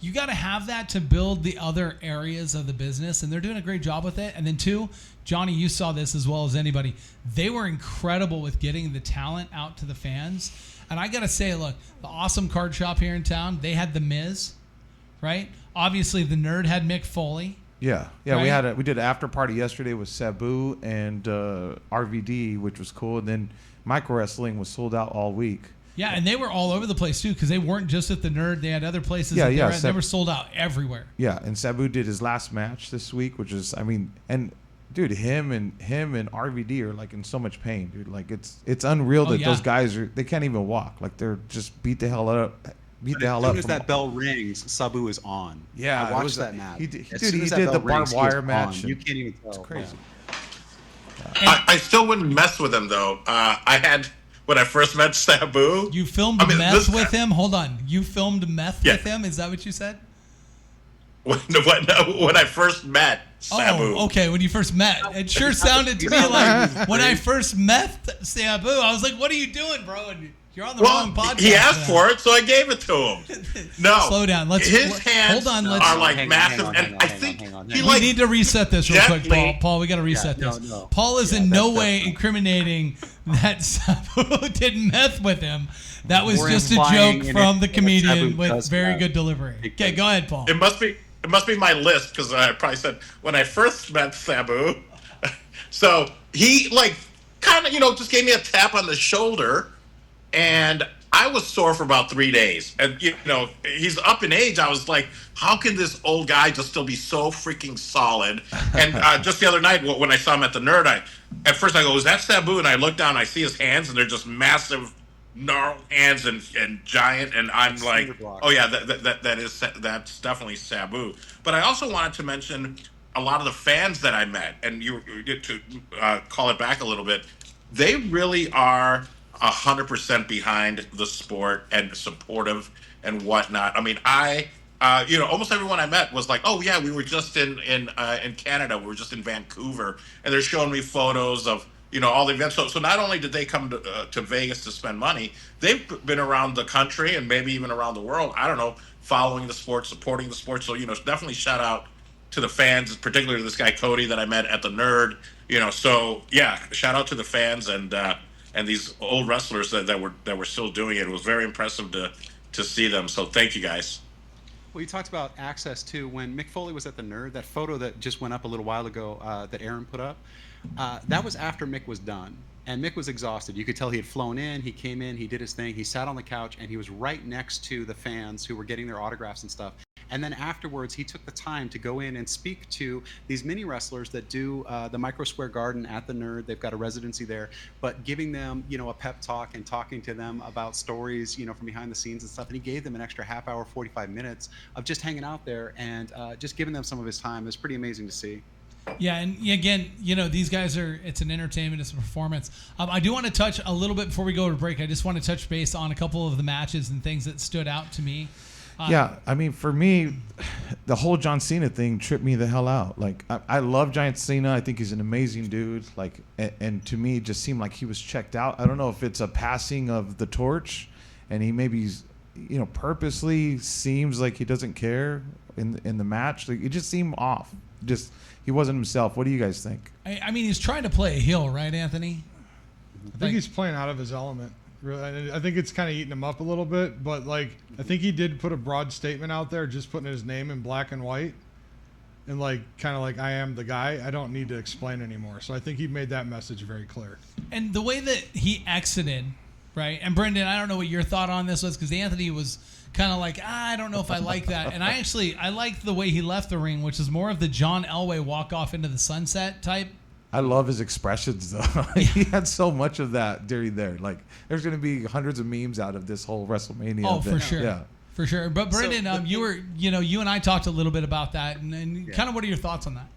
you got to have that to build the other areas of the business, and they're doing a great job with it. And then 2, Johnny, you saw this as well as anybody. They were incredible with getting the talent out to the fans, and I got to say, look, the Awesome Card Shop here in town, they had The Miz, right? Obviously, the Nerd had Mick Foley. Yeah. Right? We did an after party yesterday with Sabu and RVD, which was cool. And then Micro Wrestling was sold out all week. Yeah, and they were all over the place too, because they weren't just at the Nerd; they had other places. They were sold out everywhere. Yeah, and Sabu did his last match this week, which is, and dude, him and RVD are like in so much pain, dude. Like it's unreal that those guys they can't even walk. Like they're just beat the hell up. As soon as that bell rings, Sabu is on. Yeah, I watched that match. He did the barbed wire match. You can't even tell. It's crazy. Yeah. I still wouldn't mess with him though. I had when I first met Sabu. You filmed meth with him? Hold on. You filmed meth with him? Is that what you said? When I first met Sabu. Oh, okay. When you first met, it sure sounded to me like when I first met Sabu. I was like, "What are you doing, bro?" And you're on the wrong podcast. He asked for it, so I gave it to him. No, slow down. His hands are like massive, and I think we need to reset this real quick, Paul. Paul, we got to reset this. No. Paul is in no way incriminating that Sabu didn't meth with him. That was just a joke from the comedian with very good delivery. Okay, go ahead, Paul. It must be my list, because I probably said when I first met Sabu. So he kind of just gave me a tap on the shoulder. And I was sore for about 3 days. And, he's up in age. I was like, how can this old guy just still be so freaking solid? And just the other night when I saw him at the Nerd, at first I go, is that Sabu? And I look down and I see his hands, and they're just massive, gnarled hands and giant. And I'm like, oh, yeah, that's definitely Sabu. But I also wanted to mention a lot of the fans that I met. And you get to call it back a little bit. They really are 100% behind the sport and supportive and whatnot. I mean, almost everyone I met was like, "Oh yeah, we were just in Canada. We were just in Vancouver," and they're showing me photos of all the events. So not only did they come to Vegas to spend money, they've been around the country and maybe even around the world. I don't know, following the sport, supporting the sport. So definitely shout out to the fans, particularly this guy Cody that I met at the Nerd. So yeah, shout out to the fans and these old wrestlers that were still doing it. It was very impressive to see them. So thank you guys. Well, you talked about access too. When Mick Foley was at the Nerd, that photo that just went up a little while ago that Aaron put up, that was after Mick was done. And Mick was exhausted. You could tell he had flown in, he came in, he did his thing, he sat on the couch, and he was right next to the fans who were getting their autographs and stuff. And then afterwards, he took the time to go in and speak to these mini wrestlers that do the Micro Square Garden at the Nerd. They've got a residency there, but giving them, a pep talk and talking to them about stories, from behind the scenes and stuff. And he gave them an extra half hour, 45 minutes of just hanging out there and just giving them some of his time. It was pretty amazing to see. Yeah, and again, these guys it's an entertainment, it's a performance. I do want to touch a little bit before we go to break. I just want to touch base on a couple of the matches and things that stood out to me. Yeah, I mean, for me, the whole John Cena thing tripped me the hell out. Like, I love John Cena. I think he's an amazing dude. Like, and to me, it just seemed like he was checked out. I don't know if it's a passing of the torch, and he maybe, purposely seems like he doesn't care in the match. Like, it just seemed off. He wasn't himself. What do you guys think? I mean, he's trying to play a heel, right, Anthony? I think he's playing out of his element. Really, I think it's kind of eating him up a little bit, but I think he did put a broad statement out there, just putting his name in black and white, and kind of I am the guy. I don't need to explain anymore. So I think he made that message very clear. And the way that he exited right? And Brendan, I don't know what your thought on this was, because Anthony was kind of like, I don't know if I like that. And I liked the way he left the ring, which is more of the John Elway walk off into the sunset type. I love his expressions, though. He had so much of that during there. Like, there's going to be hundreds of memes out of this whole WrestleMania. Oh, event. for sure. Yeah. For sure. But Brendan, you and I talked a little bit about that, and kind of what are your thoughts on that?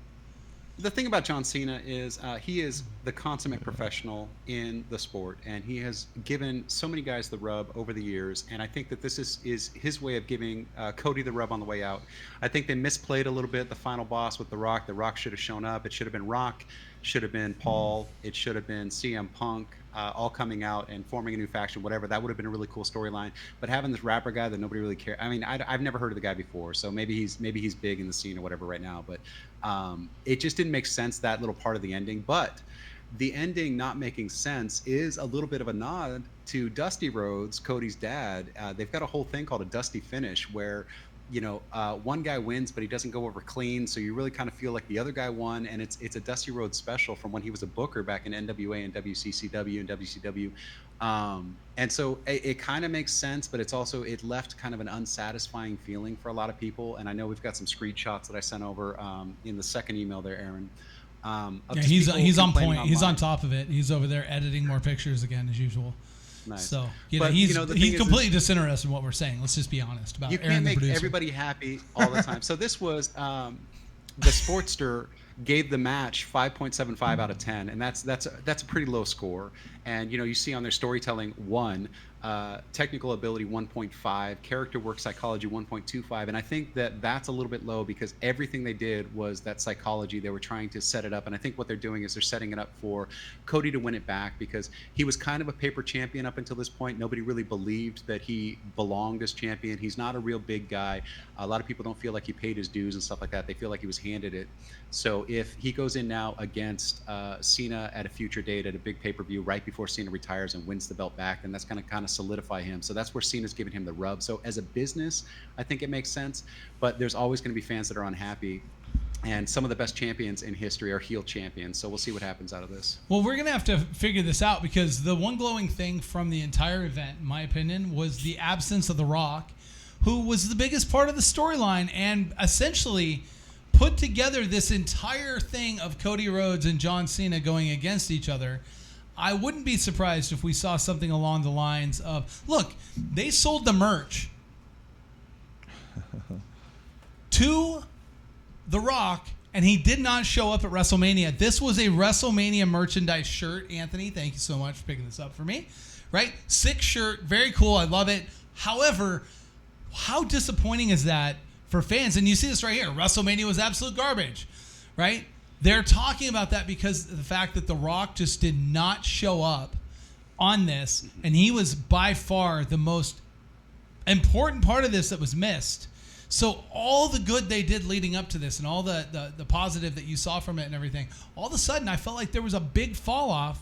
The thing about John Cena is he is the consummate professional in the sport, and he has given so many guys the rub over the years, and I think that this is his way of giving Cody the rub on the way out. I think they misplayed a little bit the final boss with The Rock. The Rock should have shown up. It should have been Rock, should have been Paul, it should have been CM Punk, all coming out and forming a new faction, whatever. That would have been a really cool storyline. But having this rapper guy that nobody really cares. I mean, I've never heard of the guy before, so maybe he's big in the scene or whatever right now. But it just didn't make sense, that little part of the ending. But the ending not making sense is a little bit of a nod to Dusty Rhodes, Cody's dad. They've got a whole thing called a Dusty Finish, where one guy wins, but he doesn't go over clean, so you really kind of feel like the other guy won, and it's a Dusty Rhodes special from when he was a booker back in NWA and WCCW and WCW. And so it kind of makes sense, but it left kind of an unsatisfying feeling for a lot of people. And I know we've got some screenshots that I sent over in the second email there, Aaron. He's on point. He's on top of it. He's over there editing more pictures again as usual. Nice. So he's completely disinterested in what we're saying. Let's just be honest about. You can't make everybody happy all the time. So this was the Sportster gave the match 5.75 out of 10, and that's a pretty low score. And you see on their storytelling 1, technical ability 1.5, character work psychology 1.25, and I think that's a little bit low because everything they did was that psychology. They were trying to set it up, and I think what they're doing is they're setting it up for Cody to win it back, because he was kind of a paper champion up until this point. Nobody really believed that he belonged as champion. He's not a real big guy. A lot of people don't feel like he paid his dues and stuff like that. They feel like he was handed it. So if he goes in now against Cena at a future date at a big pay-per-view right before Cena retires and wins the belt back, then that's going to kind of solidify him. So that's where Cena's giving him the rub. So as a business, I think it makes sense, but there's always going to be fans that are unhappy. And some of the best champions in history are heel champions. So we'll see what happens out of this. Well, we're going to have to figure this out, because the one glowing thing from the entire event, in my opinion, was the absence of The Rock, who was the biggest part of the storyline and essentially put together this entire thing of Cody Rhodes and John Cena going against each other. I wouldn't be surprised if we saw something along the lines of, look, they sold the merch to The Rock, and he did not show up at WrestleMania. This was a WrestleMania merchandise shirt. Anthony, thank you so much for picking this up for me. Right? Sick shirt. Very cool. I love it. However, how disappointing is that for fans? And you see this right here. WrestleMania was absolute garbage, right? They're talking about that because of the fact that The Rock just did not show up on this, and he was by far the most important part of this that was missed. So all the good they did leading up to this and all the positive that you saw from it and everything, all of a sudden I felt like there was a big fall off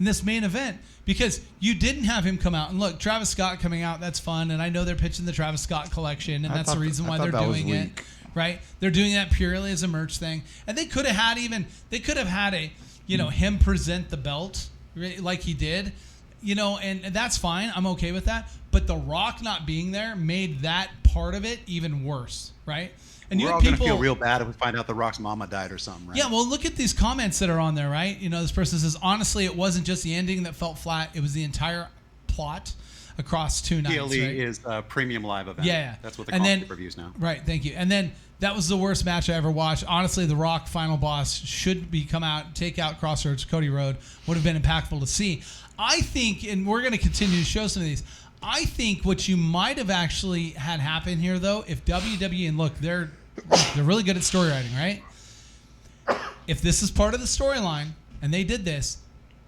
in this main event because you didn't have him come out. And look, Travis Scott coming out, that's fun. And I know they're pitching the Travis Scott collection, and that's the reason why they're doing it. Right? They're doing that purely as a merch thing. And they could have had a, him present the belt like he did, and that's fine. I'm okay with that. But The Rock not being there made that part of it even worse, right? And we're all going to feel real bad if we find out The Rock's mama died or something, right? Yeah, well, look at these comments that are on there, right? This person says, honestly, it wasn't just the ending that felt flat. It was the entire plot across 2 nights. PLE is a premium live event. Yeah. That's what they call it reviews now. Right, thank you. And then that was the worst match I ever watched. Honestly, The Rock final boss should be come out, take out Crossroads, Cody Rhodes. Would have been impactful to see. I think, and we're going to continue to show some of these, I think what you might have actually had happen here, though, if WWE, and look, they're really good at story writing, right? If this is part of the storyline and they did this,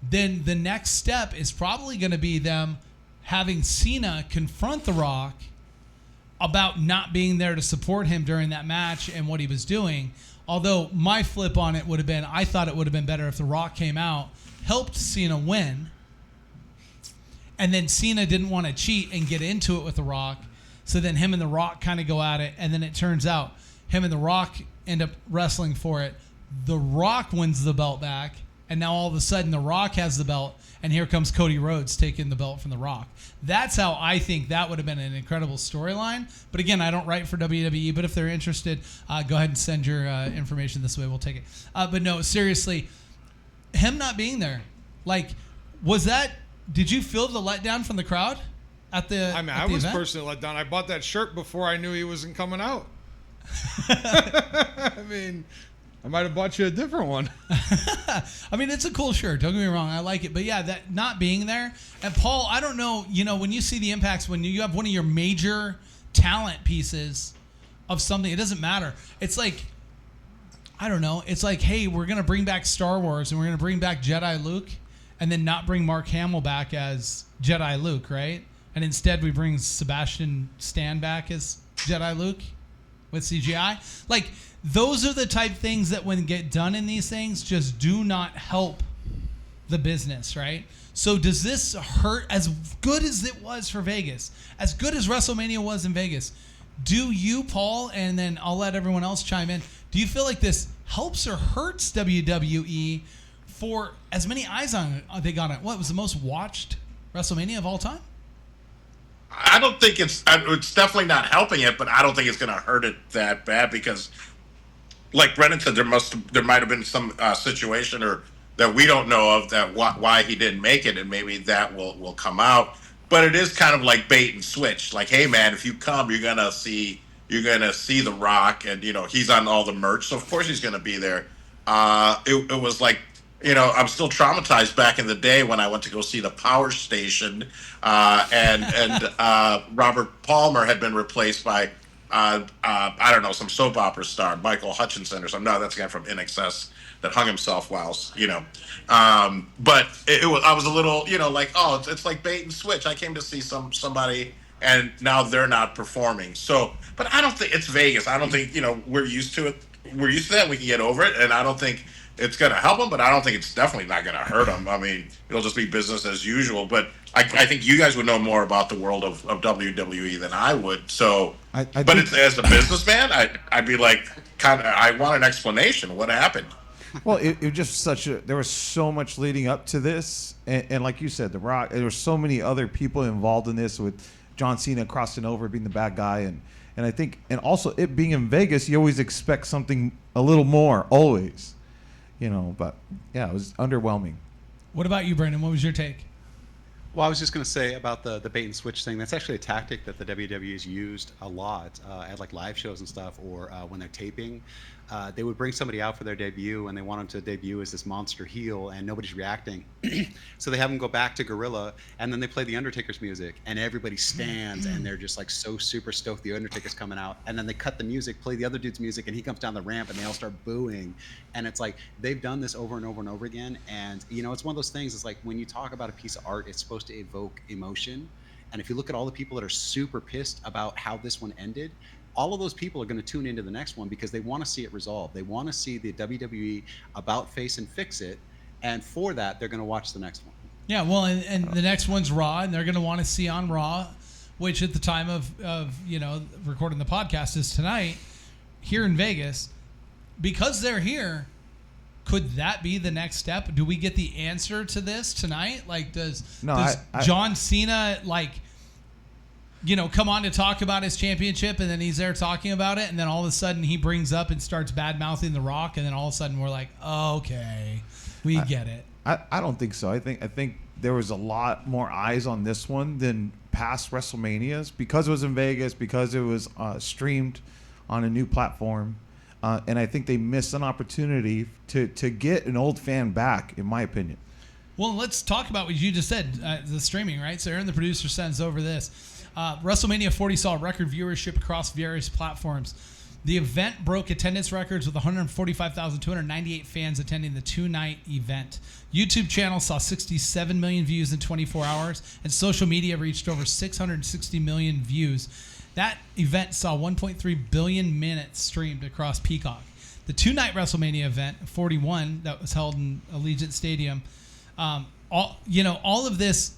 then the next step is probably going to be them having Cena confront The Rock about not being there to support him during that match and what he was doing. Although my flip on it would have been, I thought it would have been better if The Rock came out, helped Cena win, and then Cena didn't want to cheat and get into it with The Rock. So then him and The Rock kind of go at it, and then it turns out him and The Rock end up wrestling for it. The Rock wins the belt back, and now all of a sudden The Rock has the belt, and here comes Cody Rhodes taking the belt from The Rock. That's how I think that would have been an incredible storyline. But again, I don't write for WWE, but if they're interested, go ahead and send your information this way. We'll take it. But no, seriously, him not being there, like, did you feel the letdown from the crowd at the I was event? personally let down. I bought that shirt before I knew he wasn't coming out. I mean, I might have bought you a different one. I mean, it's a cool shirt. Don't get me wrong. I like it. But yeah, that not being there. And Paul, I don't know, when you see the impacts, when you have one of your major talent pieces of something, it doesn't matter. It's like, I don't know. It's like, hey, we're going to bring back Star Wars and we're going to bring back Jedi Luke and then not bring Mark Hamill back as Jedi Luke, right? And instead we bring Sebastian Stan back as Jedi Luke with CGI. Like, those are the type things that when get done in these things just do not help the business, right? So does this hurt? As good as it was for Vegas, as good as WrestleMania was in Vegas, do you, Paul, and then I'll let everyone else chime in, do you feel like this helps or hurts WWE for as many eyes on it they got on it? What was the most watched WrestleMania of all time? I don't think it's definitely not helping it, but I don't think it's going to hurt it that bad because, like Brennan said, there might have been some situation or that we don't know of that why he didn't make it, and maybe that will come out. But it is kind of like bait and switch. Like, hey man, if you come, you're gonna see The Rock, and he's on all the merch, so of course he's gonna be there. It was like, I'm still traumatized back in the day when I went to go see the Power Station, and Robert Palmer had been replaced by I don't know, some soap opera star, Michael Hutchinson or something. No, that's the guy from NXS that hung himself whilst, but I was a little, like, oh, it's like bait and switch. I came to see somebody and now they're not performing. So, but I don't think it's Vegas. I don't think, we're used to it. We're used to that. We can get over it. And I don't think it's going to help them, but I don't think it's definitely not going to hurt them. I mean, it'll just be business as usual. But I think you guys would know more about the world of WWE than I would. So, but it's, as a businessman, I'd be like, I want an explanation. What happened? Well, it just there was so much leading up to this. And like you said, The Rock, there were so many other people involved in this with John Cena crossing over, being the bad guy. And I think, and also it being in Vegas, you always expect something a little more, always. But yeah, it was underwhelming. What about you, Brandon? What was your take? Well, I was just going to say about the bait and switch thing. That's actually a tactic that the WWE has used a lot at like live shows and stuff, or when they're taping. They would bring somebody out for their debut, and they want them to debut as this monster heel, and nobody's reacting. So they have them go back to Gorilla, and then they play the Undertaker's music, and everybody stands, and they're just like so super stoked the Undertaker's coming out. And then they cut the music, play the other dude's music, and he comes down the ramp, and they all start booing. And it's like they've done this over and over and over again. And it's one of those things. It's like when you talk about a piece of art, it's supposed to evoke emotion. And if you look at all the people that are super pissed about how this one ended, all of those people are going to tune into the next one because they want to see it resolved. They want to see the WWE about face and fix it. And for that, they're going to watch the next one. Yeah, well, and the next one's Raw, and they're going to want to see on Raw, which at the time of recording the podcast is tonight here in Vegas. Because they're here, could that be the next step? Do we get the answer to this tonight? Like, does John Cena, come on to talk about his championship, and then he's there talking about it, and then all of a sudden he brings up and starts bad-mouthing The Rock, and then all of a sudden we're like, oh, okay, we get it. I don't think so. I think there was a lot more eyes on this one than past WrestleManias because it was in Vegas, because it was streamed on a new platform. And I think they missed an opportunity to get an old fan back, in my opinion. Well, let's talk about what you just said, the streaming, right? So Aaron, the producer, sends over this. WrestleMania 40 saw record viewership across various platforms. The event broke attendance records with 145,298 fans attending the two-night event. YouTube channel saw 67 million views in 24 hours, and social media reached over 660 million views. That event saw 1.3 billion minutes streamed across Peacock. The two-night WrestleMania event, 41, that was held in Allegiant Stadium, all of this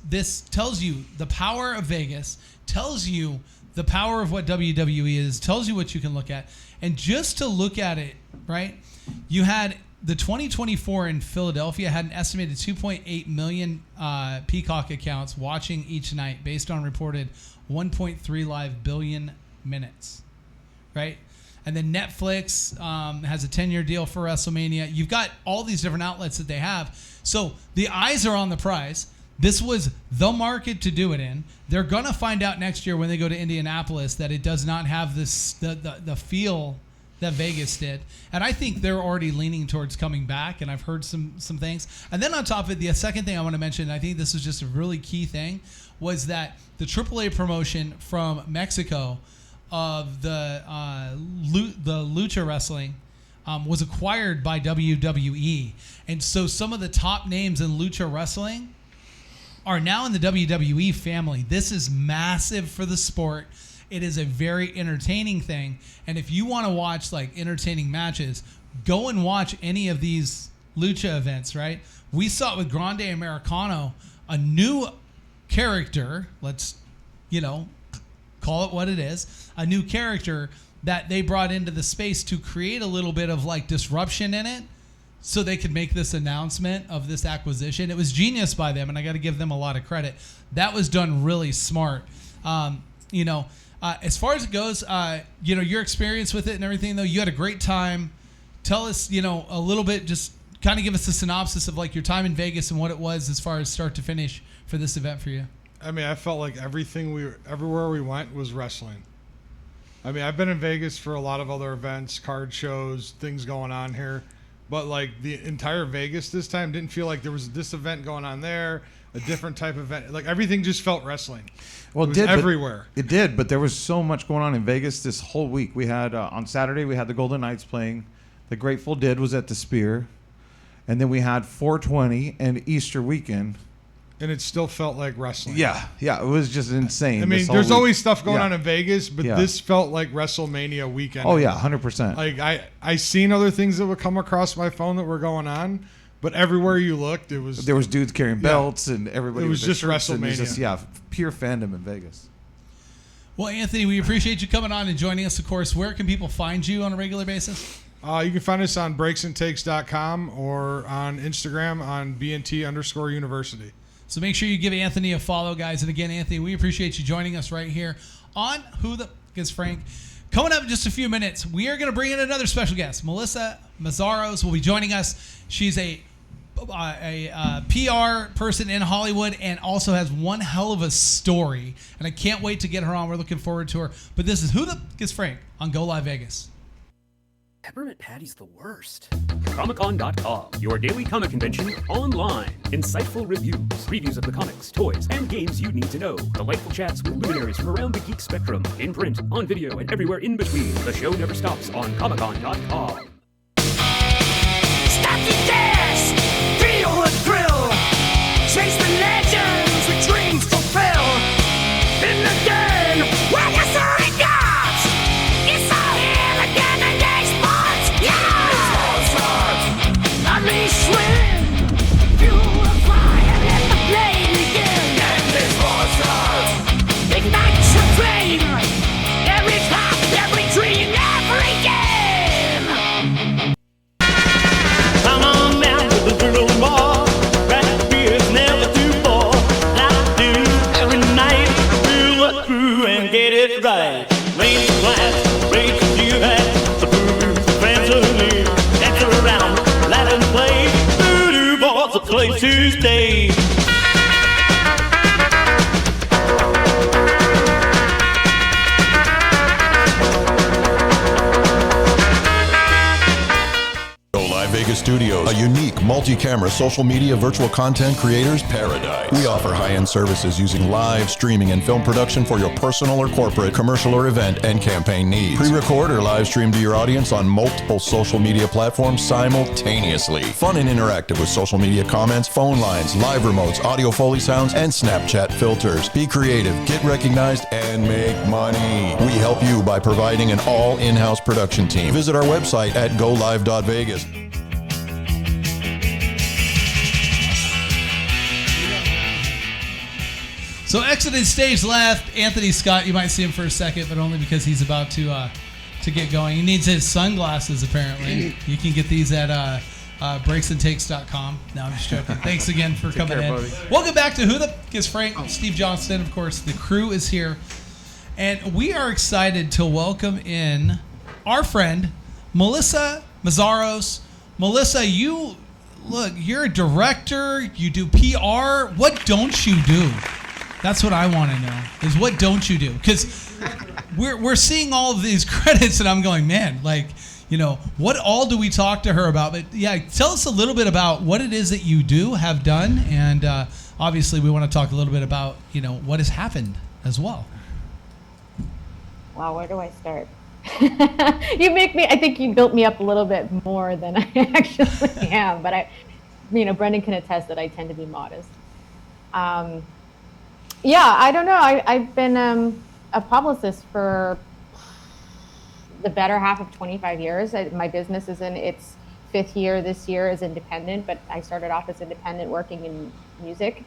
tells you the power of Vegas, tells you the power of what WWE is, tells you what you can look at. And just to look at it, right, you had the 2024 in Philadelphia had an estimated 2.8 million Peacock accounts watching each night based on reported 1.3 live billion minutes, right? And then Netflix has a 10-year deal for WrestleMania. You've got all these different outlets that they have. So the eyes are on the prize. This was the market to do it in. They're going to find out next year when they go to Indianapolis that it does not have this the feel that Vegas did. And I think they're already leaning towards coming back, and I've heard some things. And then on top of it, the second thing I want to mention, and I think this is just a really key thing, was that the AAA promotion from Mexico of the Lucha Wrestling was acquired by WWE. And so some of the top names in Lucha Wrestling are now in the WWE family. This is massive for the sport. It is a very entertaining thing. And if you want to watch like entertaining matches, go and watch any of these Lucha events, right? We saw it with Grande Americano, a new character, let's, call it what it is, a new character that they brought into the space to create a little bit of like disruption in it so they could make this announcement of this acquisition. It was genius by them, and I got to give them a lot of credit. That was done really smart. As far as it goes, your experience with it and everything, though, you had a great time. Tell us, a little bit, just kind of give us a synopsis of like your time in Vegas and what it was as far as start to finish for this event for you. I mean, I felt like everywhere we went was wrestling. I mean, I've been in Vegas for a lot of other events, card shows, things going on here. But like the entire Vegas this time didn't feel like there was this event going on there, a different type of event. Like everything just felt wrestling. Well, it was everywhere. It did, but there was so much going on in Vegas this whole week. We had on Saturday we had the Golden Knights playing. The Grateful Dead was at the Spear, and then we had 420 and Easter weekend. And it still felt like wrestling. Yeah, it was just insane. I mean, there's always stuff going on in Vegas, but this felt like WrestleMania weekend. Oh, yeah, 100%. Like, I seen other things that would come across my phone that were going on, but everywhere you looked, it was... There was dudes carrying belts, and everybody... It was just WrestleMania. It was just, pure fandom in Vegas. Well, Anthony, we appreciate you coming on and joining us, of course. Where can people find you on a regular basis? You can find us on breaksandtakes.com or on Instagram on BNT_university. So make sure you give Anthony a follow, guys. And again, Anthony, we appreciate you joining us right here on Who the Is Frank. Coming up in just a few minutes, we are going to bring in another special guest. Melissa Meszaros will be joining us. She's a PR person in Hollywood and also has one hell of a story. And I can't wait to get her on. We're looking forward to her. But this is Who the Is Frank on GoLiveVegas. Peppermint Patty's the worst. Comic-Con.com, your daily comic convention online. Insightful reviews, previews of the comics, toys, and games you need to know. Delightful chats with luminaries from around the geek spectrum. In print, on video, and everywhere in between. The show never stops on Comic-Con.com. Stop the dash! Feel the thrill! Chase the legends with dreams fulfill! In the game, where the story goes! It's all here again and they sports! Yeah! Unleash wind! Fuel the fire and let the flame begin! And this monsters! Ignite your flame! Every thought, every dream, every game! Come on down to the drill bar. Craft beer's never too far. Like do every night. Feel the crew and get it right. Raise the glass, raise the you hat. The booze, friends are near. Dance around, let them play. Voodoo Boys a place to stay. GoLiveVegas Studios, a unique multi-camera social media virtual content creators paradise. We offer high-end services using live streaming and film production for your personal or corporate, commercial or event and campaign needs. Pre-record or live stream to your audience on multiple social media platforms simultaneously. Fun and interactive with social media comments, phone lines, live remotes, audio Foley sounds, and Snapchat filters. Be creative, get recognized, and make money. We help you by providing an all in-house production team. Visit our website at GoLive.Vegas. So exiting stage left, Anthony Scott. You might see him for a second, but only because he's about to get going. He needs his sunglasses, apparently. You can get these at breaksandtakes.com. No, I'm just joking. Thanks again for coming in. Buddy. Welcome back to Who the F is Frank? Steve Johnston, of course. The crew is here. And we are excited to welcome in our friend, Melissa Meszaros. Melissa, you're a director. You do PR. What don't you do? That's what I want to know, is what don't you do? Because we're seeing all of these credits, and I'm going, man, like, what all do we talk to her about? But yeah, tell us a little bit about what it is that you do, have done, and obviously we want to talk a little bit about, what has happened as well. Wow, where do I start? I think you built me up a little bit more than I actually am, but Brendan can attest that I tend to be modest. I don't know. I've been a publicist for the better half of 25 years. My business is in its 5th year this year as independent, but I started off as independent working in music,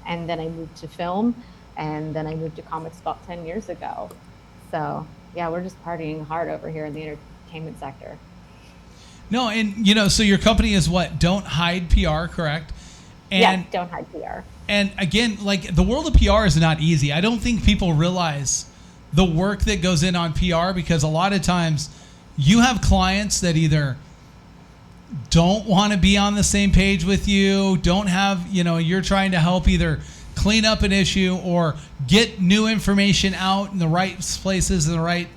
and then I moved to film, and then I moved to comics about 10 years ago. So yeah, we're just partying hard over here in the entertainment sector. No, and so your company is what? Don't Hide PR, correct? And, yes, Don't Hide PR. And again, like, the world of PR is not easy. I don't think people realize the work that goes in on PR, because a lot of times you have clients that either don't want to be on the same page with you, don't have, you're trying to help either clean up an issue or get new information out in the right places in the right,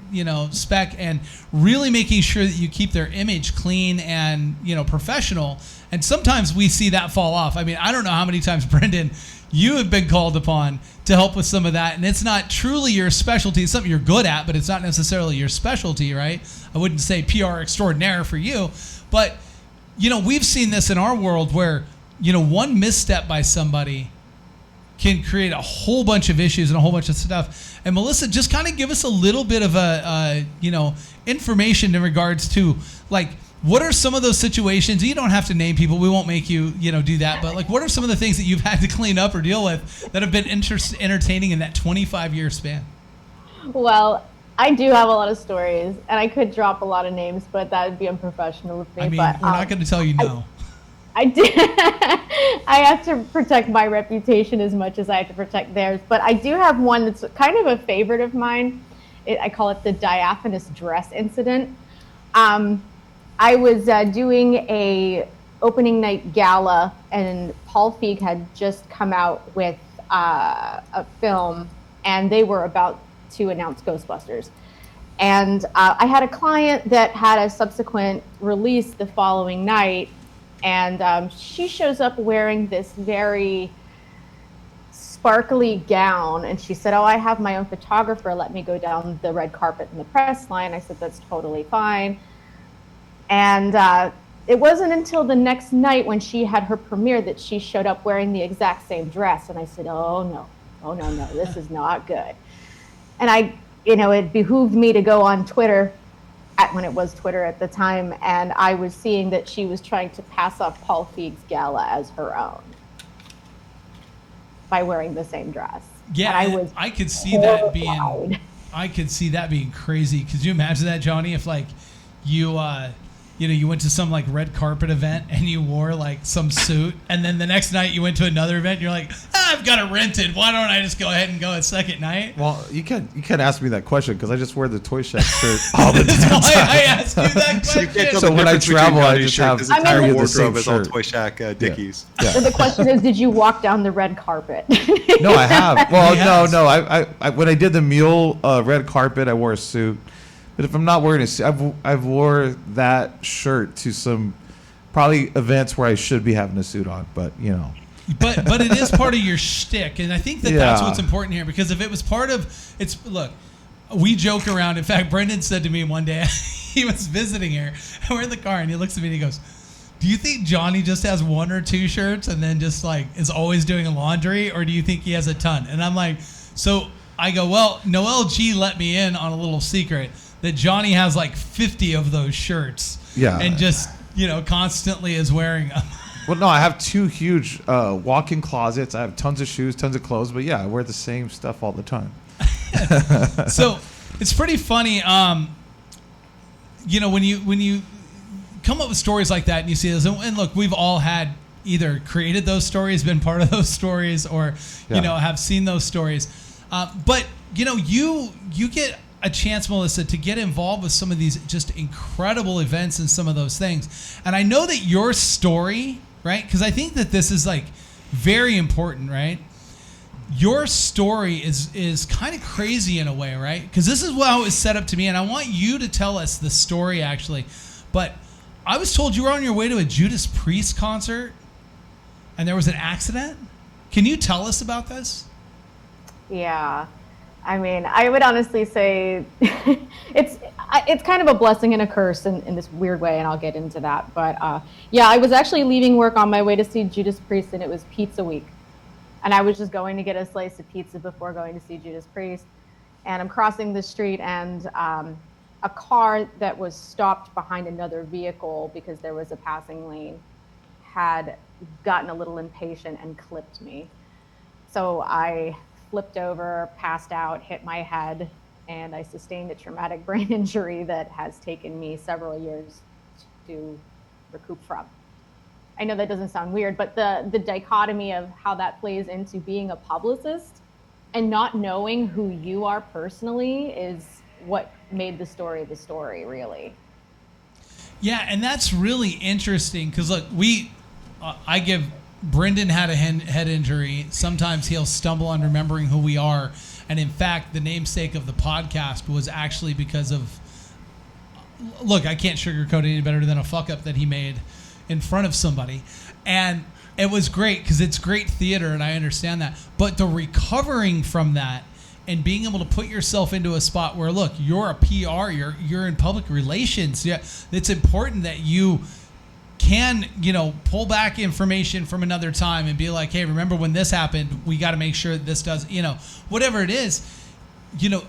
spec, and really making sure that you keep their image clean and, professional. And sometimes we see that fall off. I mean, I don't know how many times, Brendan, you have been called upon to help with some of that, and it's not truly your specialty. It's something you're good at, but it's not necessarily your specialty, right? I wouldn't say PR extraordinaire for you, but, we've seen this in our world where, one misstep by somebody can create a whole bunch of issues and a whole bunch of stuff. And Melissa, just kind of give us a little bit of information in regards to, like, what are some of those situations? You don't have to name people. We won't make you, do that. But, like, what are some of the things that you've had to clean up or deal with that have been entertaining in that 25-year span? Well, I do have a lot of stories, and I could drop a lot of names, but that would be unprofessional with me. I mean, but, we're not going to tell you no. I did. I have to protect my reputation as much as I have to protect theirs. But I do have one that's kind of a favorite of mine. I call it the diaphanous dress incident. I was doing a opening night gala, and Paul Feig had just come out with a film, and they were about to announce Ghostbusters. And I had a client that had a subsequent release the following night, and she shows up wearing this very sparkly gown, and she said, "Oh, I have my own photographer. Let me go down the red carpet in the press line." I said, "That's totally fine." And it wasn't until the next night when she had her premiere that she showed up wearing the exact same dress. And I said, oh no, this is not good. And it behooved me to go on Twitter, when it was Twitter at the time, and I was seeing that she was trying to pass off Paul Feig's gala as her own by wearing the same dress. Yeah, and I could see that being, crazy. Could you imagine that, Johnny? If, like, you you went to some, like, red carpet event and you wore, like, some suit, and then the next night you went to another event and you're like, I've got it rented. Why don't I just go ahead and go a second night? Well, you can't ask me that question because I just wear the Toy Shack shirt all the time. I asked you that question. So when I travel, I just have his entire the wardrobe same is all shirt. Toy Shack Dickies. Yeah. So the question is, did you walk down the red carpet? No, I have. Well, Yes. no. I when I did the Mule red carpet, I wore a suit. But if I'm not wearing a suit, I've wore that shirt to some probably events where I should be having a suit on. But But it is part of your shtick, and I think that's what's important here. Because if it was part of look, we joke around. In fact, Brendan said to me one day, he was visiting here, and we're in the car, and he looks at me and he goes, "Do you think Johnny just has one or two shirts and then just, like, is always doing laundry, or do you think he has a ton?" And I'm like, so I go, well, Noel G let me in on a little secret that Johnny has like 50 of those shirts. Yeah. And just, constantly is wearing them. Well, no, I have two huge walk-in closets. I have tons of shoes, tons of clothes, but yeah, I wear the same stuff all the time. So it's pretty funny. When you come up with stories like that and you see this, and look, we've all had either created those stories, been part of those stories, or have seen those stories. But you get a chance, Melissa, to get involved with some of these just incredible events and some of those things. And I know that your story, right? Because I think that this is like very important, right? Your story is kind of crazy in a way, right? Because this is how it was set up to me, and I want you to tell us the story actually. But I was told you were on your way to a Judas Priest concert, and there was an accident. Can you tell us about this? Yeah. I mean, I would honestly say it's kind of a blessing and a curse in this weird way, and I'll get into that. But I was actually leaving work on my way to see Judas Priest, and it was Pizza Week. And I was just going to get a slice of pizza before going to see Judas Priest. And I'm crossing the street, and a car that was stopped behind another vehicle because there was a passing lane had gotten a little impatient and clipped me. So I flipped over, passed out, hit my head, and I sustained a traumatic brain injury that has taken me several years to recoup from. I know that doesn't sound weird, but the dichotomy of how that plays into being a publicist and not knowing who you are personally is what made the story, really. Yeah, and that's really interesting because look, I give Brendan had a head injury. Sometimes he'll stumble on remembering who we are. And in fact, the namesake of the podcast was actually because of, look, I can't sugarcoat it any better than a fuck up that he made in front of somebody. And it was great because it's great theater and I understand that. But the recovering from that and being able to put yourself into a spot where, look, you're a PR, you're in public relations. Yeah, it's important that you can, pull back information from another time and be like, hey, remember when this happened, we got to make sure that this does, whatever it is,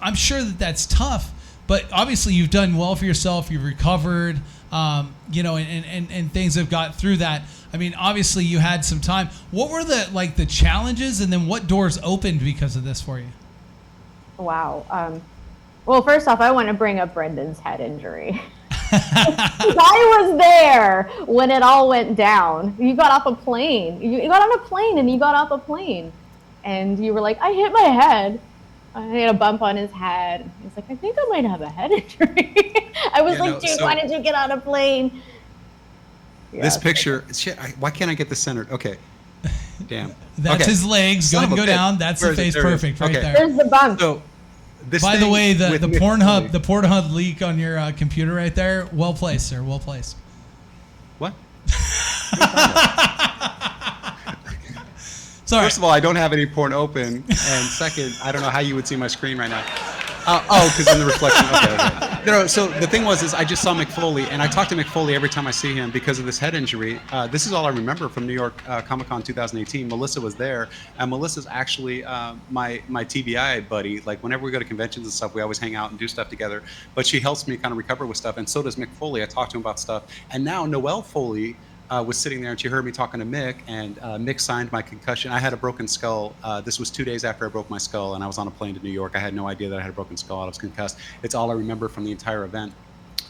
I'm sure that that's tough, but obviously you've done well for yourself. You've recovered, and things have got through that. I mean, obviously you had some time. What were the challenges, and then what doors opened because of this for you? Wow. Well, first off, I want to bring up Brendan's head injury. I was there when it all went down. You got off a plane. You got on a plane and you got off a plane. And you were like, I hit my head. I had a bump on his head. He's like, I think I might have a head injury. I was dude, why did you get on a plane? This picture, shit, why can't I get this centered? Okay. Damn. That's his legs. Go ahead and go down. That's the face. Perfect. Right there. There's the bump. So, by the way, the Pornhub leak on your computer right there, well placed, sir. Well placed. What? Sorry. First of all, I don't have any porn open, and second, I don't know how you would see my screen right now. Because in the reflection. Okay. No, so the thing is I just saw Mick Foley, and I talk to Mick Foley every time I see him because of this head injury. This is all I remember from New York Comic-Con 2018. Melissa was there, and Melissa's actually my TBI buddy. Like, whenever we go to conventions and stuff, we always hang out and do stuff together. But she helps me kind of recover with stuff, and so does Mick Foley. I talk to him about stuff. And now Noelle Foley was sitting there, and she heard me talking to Mick, and Mick signed my concussion. I had a broken skull. This was 2 days after I broke my skull, and I was on a plane to New York. I had no idea that I had a broken skull. I was concussed. It's all I remember from the entire event.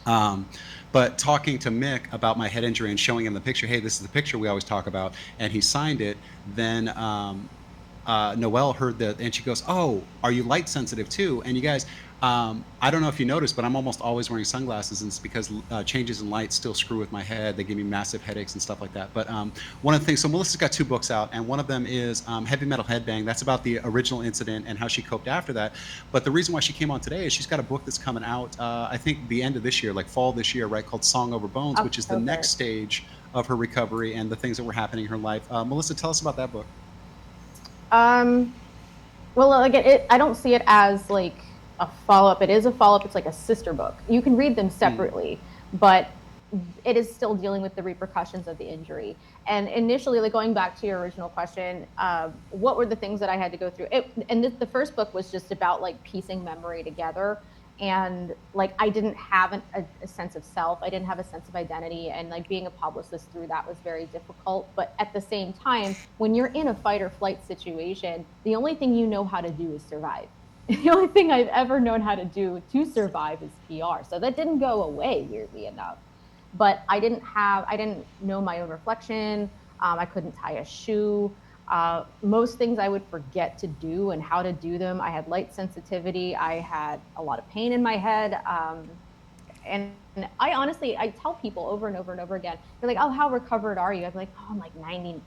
But talking to Mick about my head injury and showing him the picture, hey, this is the picture we always talk about, and he signed it, then Noelle heard that, and she goes, oh, are you light sensitive too? And you guys, I don't know if you noticed, but I'm almost always wearing sunglasses, and it's because changes in light still screw with my head. They give me massive headaches and stuff like that. But one of the things, so Melissa's got 2 books out, and one of them is Heavy Metal Headbang. That's about the original incident and how she coped after that. But the reason why she came on today is she's got a book that's coming out, I think the end of this year, like fall this year, right, called Song Over Bones, which is the next stage of her recovery and the things that were happening in her life. Melissa, tell us about that book. Well, like I don't see it as like a follow-up. It is a follow-up. It's like a sister book. You can read them separately, but it is still dealing with the repercussions of the injury. And initially, like going back to your original question, what were the things that I had to go through? The first book was just about like piecing memory together. And like I didn't have a sense of self. I didn't have a sense of identity. And like being a publicist through that was very difficult. But at the same time, when you're in a fight or flight situation, the only thing you know how to do is survive. The only thing I've ever known how to do to survive is PR. So that didn't go away, weirdly enough. but I didn't know my own reflection. I couldn't tie a shoe. Most things I would forget to do and how to do them. I had light sensitivity. I had a lot of pain in my head. And I tell people over and over and over again, they're like, oh, how recovered are you? I'm like, oh, I'm like 99%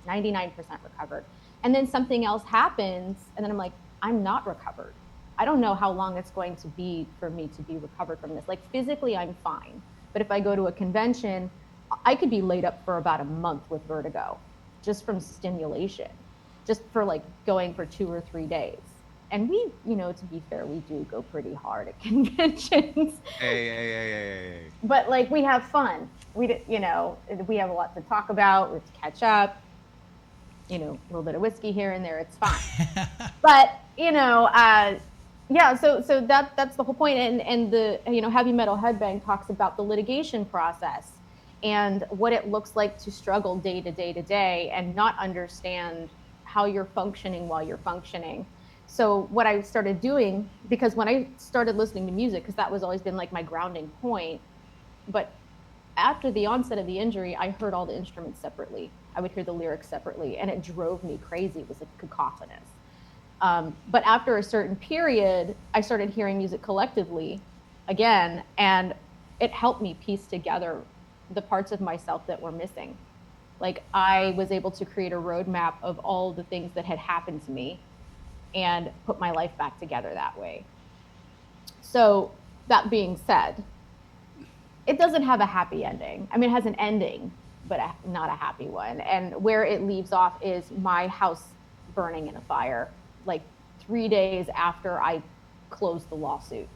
recovered. And then something else happens. And then I'm like, I'm not recovered. I don't know how long it's going to be for me to be recovered from this. Like physically, I'm fine. But if I go to a convention, I could be laid up for about a month with vertigo, just from stimulation, just for like going for 2 or 3 days. And we, to be fair, we do go pretty hard at conventions. Hey. But like we have fun. We have a lot to talk about. We have to catch up. A little bit of whiskey here and there. It's fine. But yeah. So that's the whole point. And the Heavy Metal Headbang talks about the litigation process and what it looks like to struggle day to day to day and not understand how you're functioning while you're functioning. So what I started doing, because when I started listening to music, because that was always been like my grounding point, but after the onset of the injury, I heard all the instruments separately. I would hear the lyrics separately, and it drove me crazy. It was like cacophonous. But after a certain period, I started hearing music collectively again, and it helped me piece together the parts of myself that were missing. Like I was able to create a roadmap of all the things that had happened to me and put my life back together that way. So that being said, it doesn't have a happy ending. I mean, it has an ending, but not a happy one. And where it leaves off is my house burning in a fire, like 3 days after I closed the lawsuit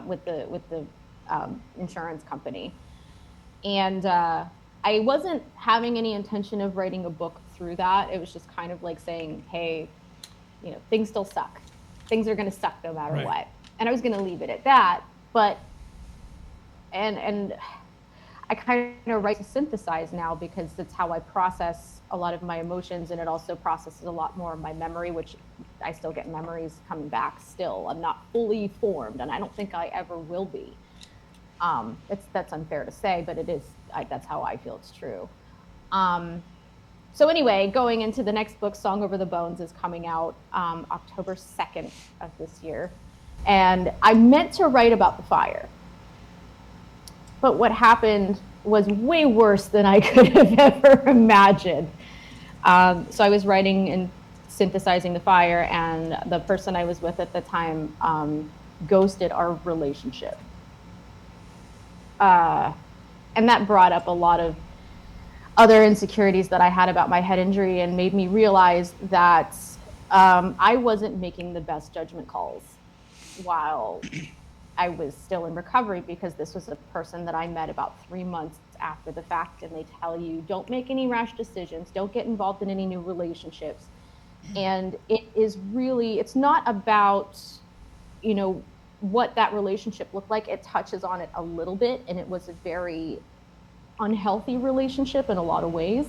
with the insurance company. And I wasn't having any intention of writing a book through that. It was just kind of like saying, hey, things still suck. Things are going to suck no matter what. And I was going to leave it at that. But, and I kind of write to synthesize now because that's how I process a lot of my emotions. And it also processes a lot more of my memory, which I still get memories coming back still. I'm not fully formed, and I don't think I ever will be. That's unfair to say, but it is, that's how I feel it's true. So anyway, going into the next book, Song Over the Bones is coming out October 2nd of this year. And I meant to write about the fire. But what happened was way worse than I could have ever imagined. So I was writing and synthesizing the fire, and the person I was with at the time ghosted our relationship. And that brought up a lot of other insecurities that I had about my head injury and made me realize that I wasn't making the best judgment calls while I was still in recovery, because this was a person that I met about 3 months after the fact, and they tell you, don't make any rash decisions, don't get involved in any new relationships. And it is really, it's not about, what that relationship looked like. It touches on it a little bit, and it was a very unhealthy relationship in a lot of ways,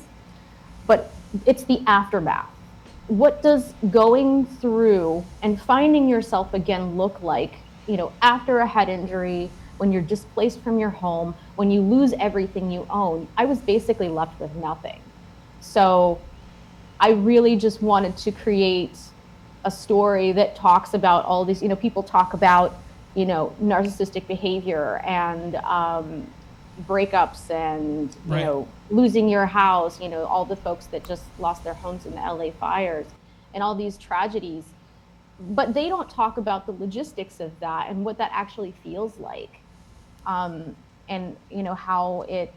but it's the aftermath. What does going through and finding yourself again look like, after a head injury, when you're displaced from your home, when you lose everything you own? I was basically left with nothing. So I really just wanted to create a story that talks about all these, people talk about, narcissistic behavior and breakups and losing your house, all the folks that just lost their homes in the LA fires and all these tragedies, but they don't talk about the logistics of that and what that actually feels like, and how it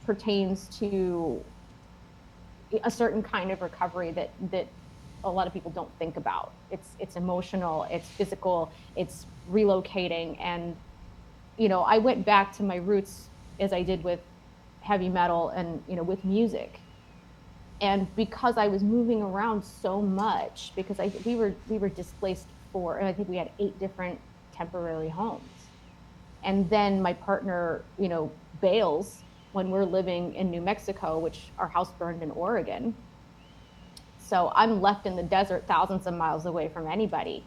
pertains to a certain kind of recovery that a lot of people don't think about. It's emotional, it's physical, it's relocating. And I went back to my roots as I did with heavy metal and, with music. And because I was moving around so much, because we were displaced and I think we had 8 different temporary homes. And then my partner, bails when we're living in New Mexico, which our house burned in Oregon. So I'm left in the desert thousands of miles away from anybody.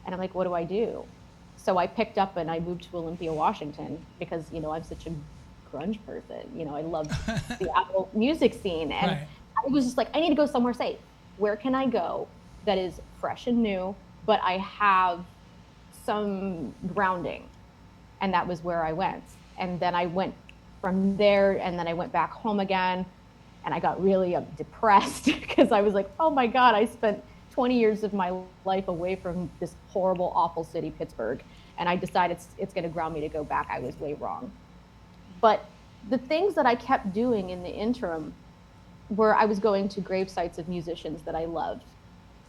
And I'm like, what do? So I picked up and I moved to Olympia, Washington, because, I'm such a grunge person. You know, I loved the Apple music scene. And Right. I was just like, I need to go somewhere safe. Where can I go that is fresh and new, but I have some grounding? And that was where I went. And then I went from there, and then I went back home again, and I got really depressed because I was like, oh my God, I spent 20 years of my life away from this horrible, awful city, Pittsburgh. And I decided it's going to ground me to go back. I was way wrong. But the things that I kept doing in the interim were I was going to grave sites of musicians that I loved.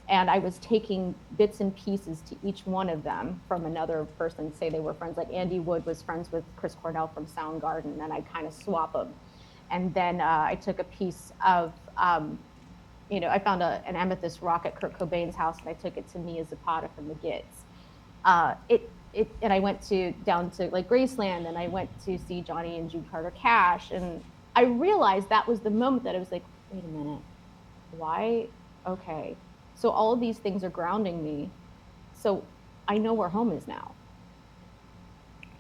And I was taking bits and pieces to each one of them from another person, say they were friends. Like Andy Wood was friends with Chris Cornell from Soundgarden, and I kind of swap them. And then I took a piece of, I found an amethyst rock at Kurt Cobain's house, and I took it to Mia Zapata from the Gits. And I went down to like Graceland, and I went to see Johnny and Jude Carter Cash, and I realized that was the moment that I was like, wait a minute, why? Okay. So all of these things are grounding me. So I know where home is now.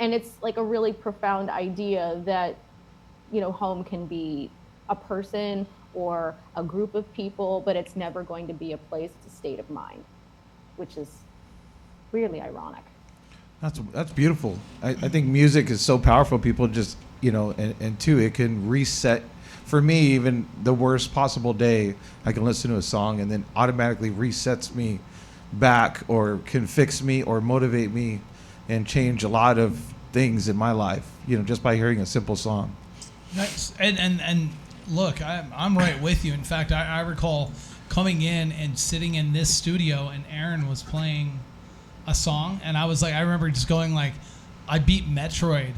And it's like a really profound idea that, home can be a person or a group of people, but it's never going to be a place, it's a state of mind, which is really ironic. That's beautiful. I think music is so powerful. People just, and two, it can reset. For me, even the worst possible day, I can listen to a song and then automatically resets me back, or can fix me or motivate me and change a lot of things in my life, just by hearing a simple song. Nice. And look, I'm right with you. In fact, I recall coming in and sitting in this studio, and Aaron was playing a song, and I remember just going like, I beat Metroid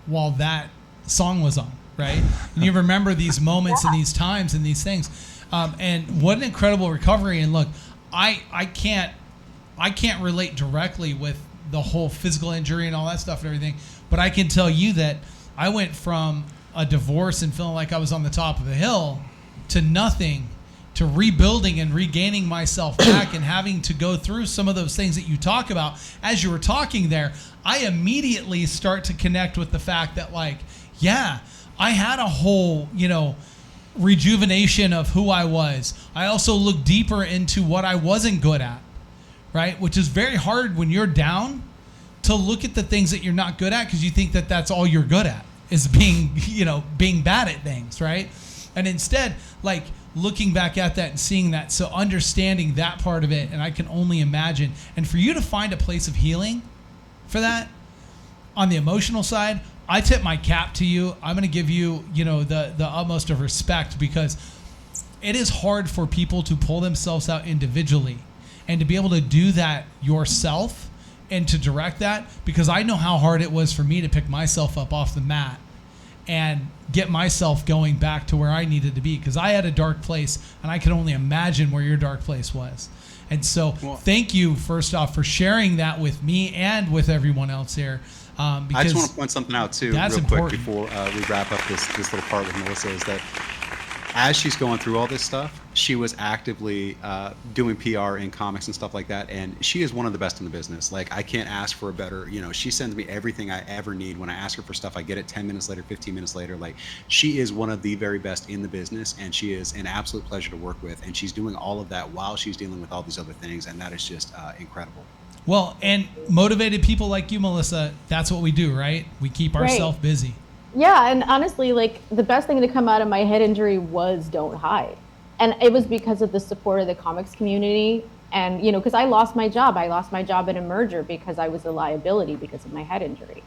while that song was on. Right? And you remember these moments and these times and these things. And what an incredible recovery. And look, I can't relate directly with the whole physical injury and all that stuff and everything, but I can tell you that I went from a divorce and feeling like I was on the top of a hill to nothing, to rebuilding and regaining myself back and having to go through some of those things that you talk about. As you were talking there, I immediately start to connect with the fact that, like, yeah, I had a whole, rejuvenation of who I was. I also looked deeper into what I wasn't good at, right? Which is very hard when you're down to look at the things that you're not good at, because you think that that's all you're good at is being bad at things, right? And instead, like, looking back at that and seeing that, so understanding that part of it, and I can only imagine. And for you to find a place of healing for that on the emotional side, I tip my cap to you. I'm going to give you, the utmost of respect, because it is hard for people to pull themselves out individually and to be able to do that yourself and to direct that, because I know how hard it was for me to pick myself up off the mat and get myself going back to where I needed to be, because I had a dark place, and I can only imagine where your dark place was. And so thank you, first off, for sharing that with me and with everyone else here. I just want to point something out too, real quick, before we wrap up this little part with Melissa, is that as she's going through all this stuff, she was actively doing PR in comics and stuff like that, and she is one of the best in the business. Like, I can't ask for a better, she sends me everything I ever need. When I ask her for stuff, I get it 10 minutes later, 15 minutes later. Like, she is one of the very best in the business, and she is an absolute pleasure to work with, and she's doing all of that while she's dealing with all these other things, and that is just incredible. Well, and motivated people like you, Melissa, that's what we do, right? We keep ourselves busy. Yeah, and honestly, like, the best thing to come out of my head injury was don't hide. And it was because of the support of the comics community. And, because I lost my job. I lost my job in a merger because I was a liability because of my head injury.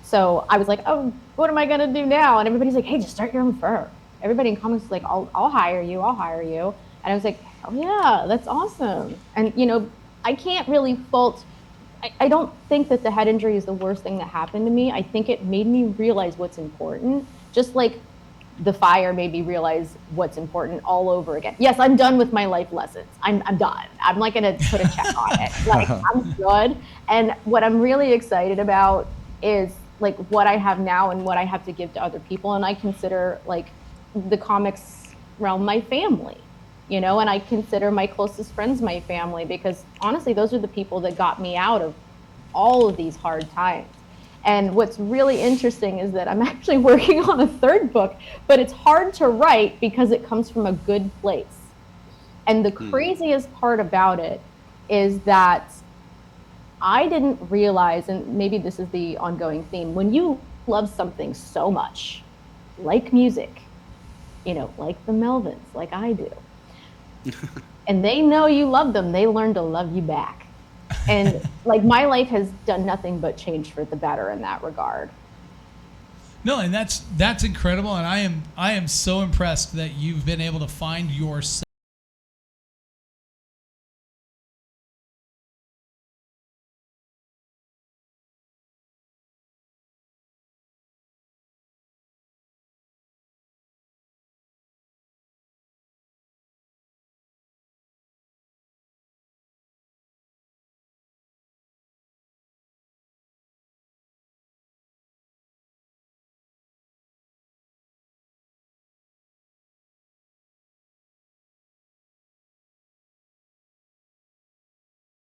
So I was like, oh, what am I going to do now? And everybody's like, hey, just start your own firm. Everybody in comics is like, I'll hire you. And I was like, oh, yeah, that's awesome. And, I can't really fault. I don't think that the head injury is the worst thing that happened to me. I think it made me realize what's important. Just like the fire made me realize what's important all over again. Yes, I'm done with my life lessons. I'm done. I'm like going to put a check on it. Like, I'm good. And what I'm really excited about is like what I have now and what I have to give to other people. And I consider like the comics realm my family. And I consider my closest friends my family, because honestly, those are the people that got me out of all of these hard times. And what's really interesting is that I'm actually working on a third book, but it's hard to write because it comes from a good place. And the craziest part about it is that I didn't realize, and maybe this is the ongoing theme, when you love something so much, like music, like the Melvins, like I do, and they know you love them, they learn to love you back. And like my life has done nothing but change for the better in that regard. No, and that's incredible, and I am so impressed that you've been able to find yourself.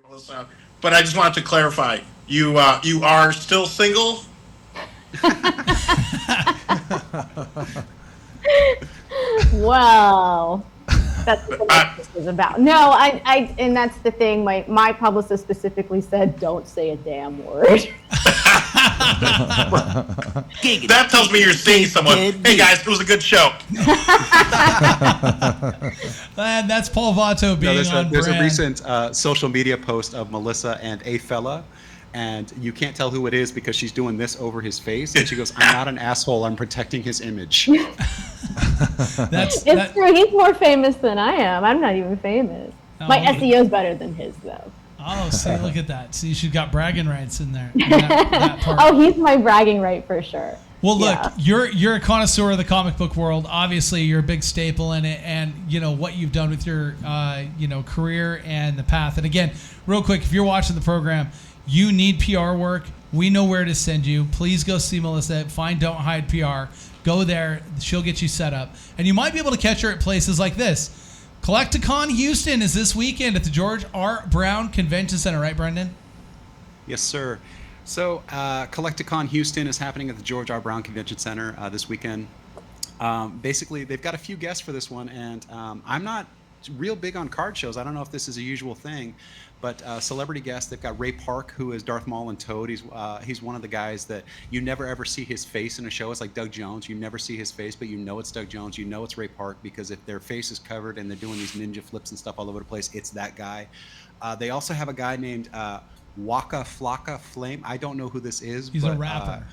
Melissa, but I just wanted to clarify: you are still single? Well, that's what the publicist is about. No, I and that's the thing. My publicist specifically said, "Don't say a damn word." That tells me you're seeing someone. Hey guys, it was a good show. And that's Paul Vato being on There's brand. a recent social media post of Melissa and a fella, and you can't tell who it is because she's doing this over his face, and she goes, "I'm not an asshole. I'm protecting his image." It's true. He's more famous than I am. I'm not even famous. My SEO is better than his, though. Oh, see, look at that. See, she's got bragging rights in there. In that part. Oh, he's my bragging right for sure. Well, look, you're a connoisseur of the comic book world. Obviously, you're a big staple in it, and what you've done with your career and the path. And again, real quick, if you're watching the program, you need PR work. We know where to send you. Please go see Melissa. Find Don't Hide PR. Go there. She'll get you set up, and you might be able to catch her at places like this. Collecticon Houston is this weekend at the George R. Brown Convention Center, right, Brendan? Yes, sir. So Collecticon Houston is happening at the George R. Brown Convention Center this weekend. Basically, they've got a few guests for this one, and I'm not real big on card shows. I don't know if this is a usual thing, but celebrity guests, they've got Ray Park, who is Darth Maul and Toad. He's one of the guys that you never ever see his face in a show. It's like Doug Jones. You never see his face, but you know it's Doug Jones. You know it's Ray Park, because if their face is covered and they're doing these ninja flips and stuff all over the place, it's that guy. They also have a guy named Waka Flocka Flame. I don't know who this is. He's a rapper.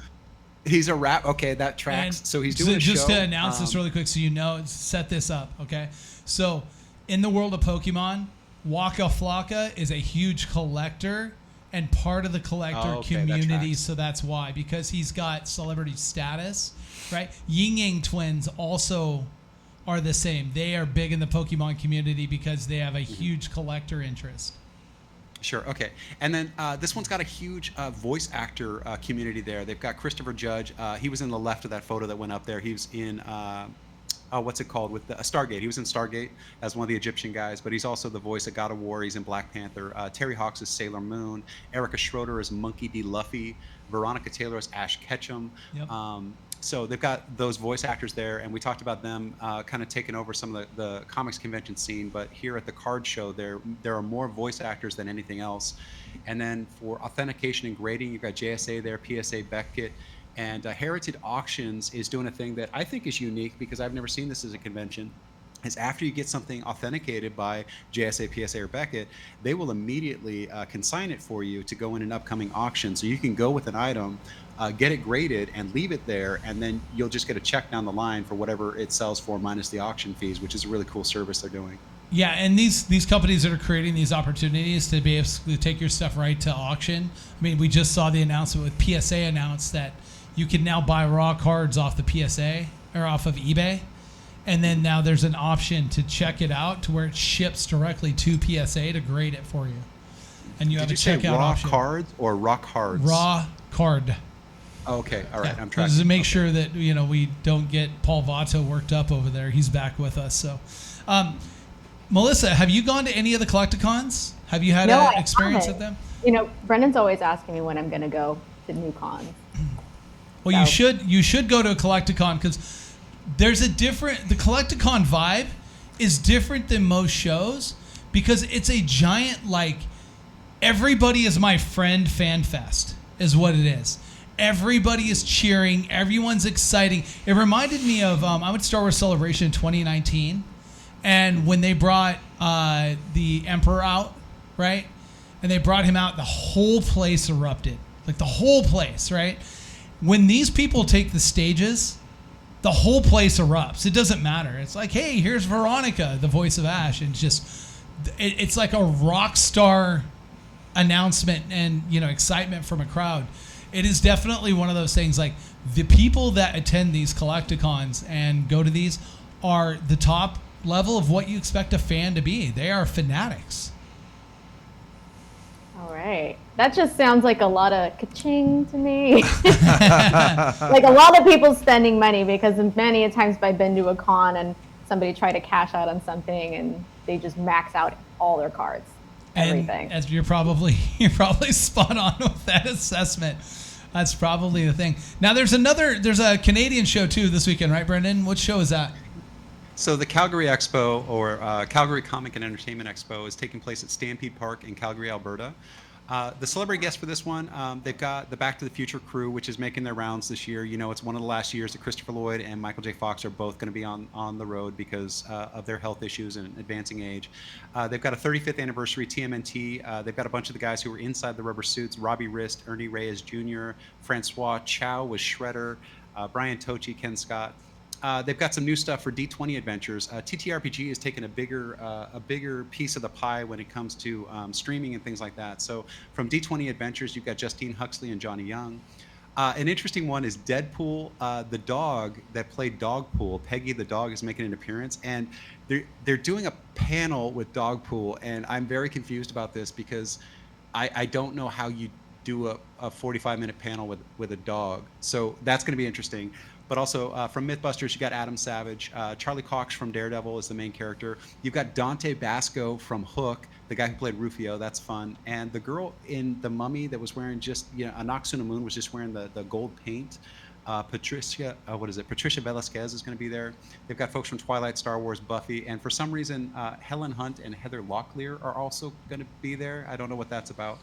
He's a rap. Okay, that tracks. And so he's doing a show. Just to announce this really quick, so set this up, okay? So, in the world of Pokemon, Waka Flocka is a huge collector and part of the collector community, so that's why, because he's got celebrity status, right? Yin Yang Twins also are the same. They are big in the Pokemon community because they have a huge collector interest. Sure. Okay. And then this one's got a huge voice actor community there. They've got Christopher Judge. He was in the left of that photo that went up there. He was in what's it called, with Stargate. He was in Stargate as one of the Egyptian guys, but he's also the voice of God of War. He's in Black Panther. Terry Hawks is Sailor Moon. Erica Schroeder is Monkey D. Luffy. Veronica Taylor is Ash Ketchum. Yep. So they've got those voice actors there, and we talked about them kind of taking over some of the comics convention scene. But here at the card show, there are more voice actors than anything else. And then for authentication and grading, you've got JSA there, PSA Beckett, and Heritage Auctions is doing a thing that I think is unique, because I've never seen this as a convention. Is after you get something authenticated by JSA, PSA, or Beckett, they will immediately consign it for you to go in an upcoming auction. So you can go with an item, get it graded, and leave it there, and then you'll just get a check down the line for whatever it sells for minus the auction fees, which is a really cool service they're doing. Yeah, and these companies that are creating these opportunities to be able to take your stuff right to auction. I mean, we just saw the announcement with PSA announced that you can now buy raw cards off the PSA or off of eBay. And then now there's an option to check it out to where it ships directly to PSA to grade it for you. And you have a checkout option. Raw cards or rock cards? Raw card. Oh, okay, all right. Yeah. I'm trying to make sure that we don't get Paul Vato worked up over there. He's back with us. So, Melissa, have you gone to any of the Collecticons? Have you had an experience at them? Brendan's always asking me when I'm going to go. to new cons. Well, you should go to a Collecticon because there's the Collecticon vibe is different than most shows because it's a giant, like, everybody is my friend fan fest is what it is. Everybody is cheering. Everyone's exciting. It reminded me of I went to Star Wars Celebration in 2019, and when they brought the Emperor out, right? And they brought him out, the whole place erupted. Like the whole place, right? When these people take the stages, the whole place erupts. It doesn't matter. It's like, hey, here's Veronica, the voice of Ash. And it's like a rock star announcement and, excitement from a crowd. It is definitely one of those things, like the people that attend these Collecticons and go to these are the top level of what you expect a fan to be. They are fanatics. All right. That just sounds like a lot of ka-ching to me. Like a lot of people spending money, because many a times I've been to a con and somebody tried to cash out on something and they just max out all their cards. Everything. And as you're probably spot on with that assessment. That's probably the thing. Now there's a Canadian show too this weekend, right, Brendan? What show is that? So the Calgary Expo, or Calgary Comic and Entertainment Expo, is taking place at Stampede Park in Calgary, Alberta. The celebrity guest for this one, they've got the Back to the Future crew, which is making their rounds this year. It's one of the last years that Christopher Lloyd and Michael J. Fox are both going to be on the road because of their health issues and advancing age. They've got a 35th anniversary TMNT. They've got a bunch of the guys who were inside the rubber suits: Robbie Rist, Ernie Reyes Jr., Francois Chow was Shredder, Brian Tochi, Ken Scott. They've got some new stuff for D20 Adventures. TTRPG is taking a bigger piece of the pie when it comes to streaming and things like that. So from D20 Adventures, you've got Justine Huxley and Johnny Young. An interesting one is Deadpool. The dog that played Dogpool, Peggy the dog, is making an appearance, and they're doing a panel with Dogpool, and I'm very confused about this because I don't know how you do a 45-minute panel with a dog. So that's going to be interesting. But also from Mythbusters, you got Adam Savage. Charlie Cox from Daredevil is the main character. You've got Dante Basco from Hook, the guy who played Rufio. That's fun. And the girl in The Mummy that was wearing Anak Sunamun was just wearing the gold paint. Patricia Velasquez is going to be there. They've got folks from Twilight, Star Wars, Buffy, and for some reason, Helen Hunt and Heather Locklear are also going to be there. I don't know what that's about.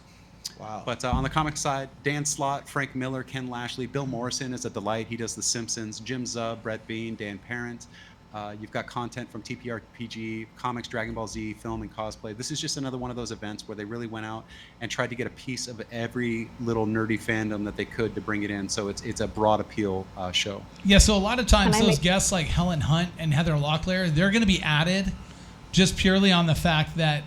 Wow. But on the comic side, Dan Slott, Frank Miller, Ken Lashley, Bill Morrison is a delight. He does The Simpsons. Jim Zub, Brett Bean, Dan Parent. You've got content from TPRPG, comics, Dragon Ball Z, film, and cosplay. This is just another one of those events where they really went out and tried to get a piece of every little nerdy fandom that they could to bring it in. So it's a broad appeal show. Yeah, so a lot of times those guests like Helen Hunt and Heather Locklear, they're going to be added just purely on the fact that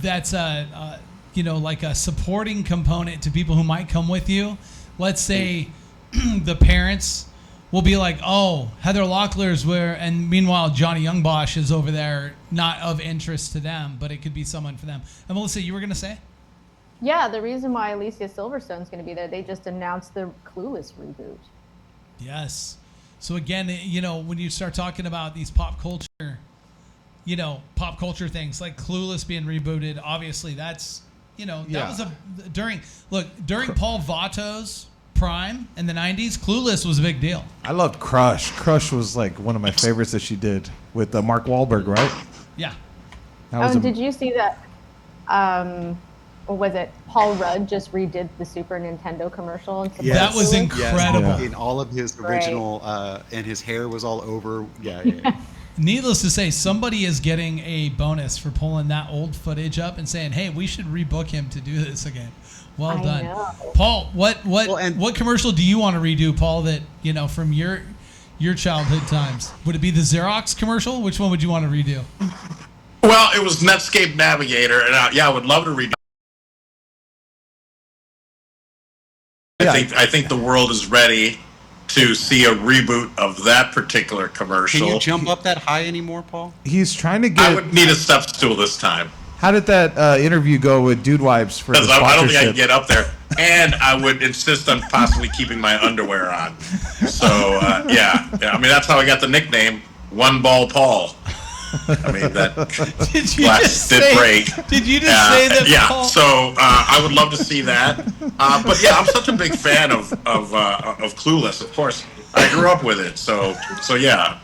that's like a supporting component to people who might come with you. Let's say the parents will be like, oh, Heather Locklear's where, and meanwhile Johnny Youngbosch is over there, not of interest to them, but it could be someone for them. And Melissa, you were going to say? Yeah, the reason why Alicia Silverstone's going to be there, they just announced the Clueless reboot. Yes. So again, when you start talking about these pop culture things like Clueless being rebooted, obviously that's, that was during Paul Vato's prime in the 90s, Clueless was a big deal. I loved Crush. Crush was like one of my favorites that she did with Mark Wahlberg, right? Yeah. Did you see that? Or was it Paul Rudd just redid the Super Nintendo commercial? And that was incredible. Yes, in all of his original, and his hair was all over. Yeah. Needless to say, somebody is getting a bonus for pulling that old footage up and saying, "Hey, we should rebook him to do this again." Well done, Paul. What commercial do you want to redo, Paul? That from your childhood times, would it be the Xerox commercial? Which one would you want to redo? Well, it was Netscape Navigator, and I would love to redo. I think the world is ready to see a reboot of that particular commercial. Can you jump up that high anymore, Paul? He's trying to get. I would need a step stool this time. How did that interview go with Dude Wipes for the sponsorship? I don't think I can get up there, and I would insist on possibly keeping my underwear on. So yeah. I mean that's how I got the nickname One Ball Paul. I mean, that Did you glass just did say? break. Did you just say that? Yeah, Paul? so I would love to see that. But yeah, I'm such a big fan of Clueless. Of course, I grew up with it, so yeah,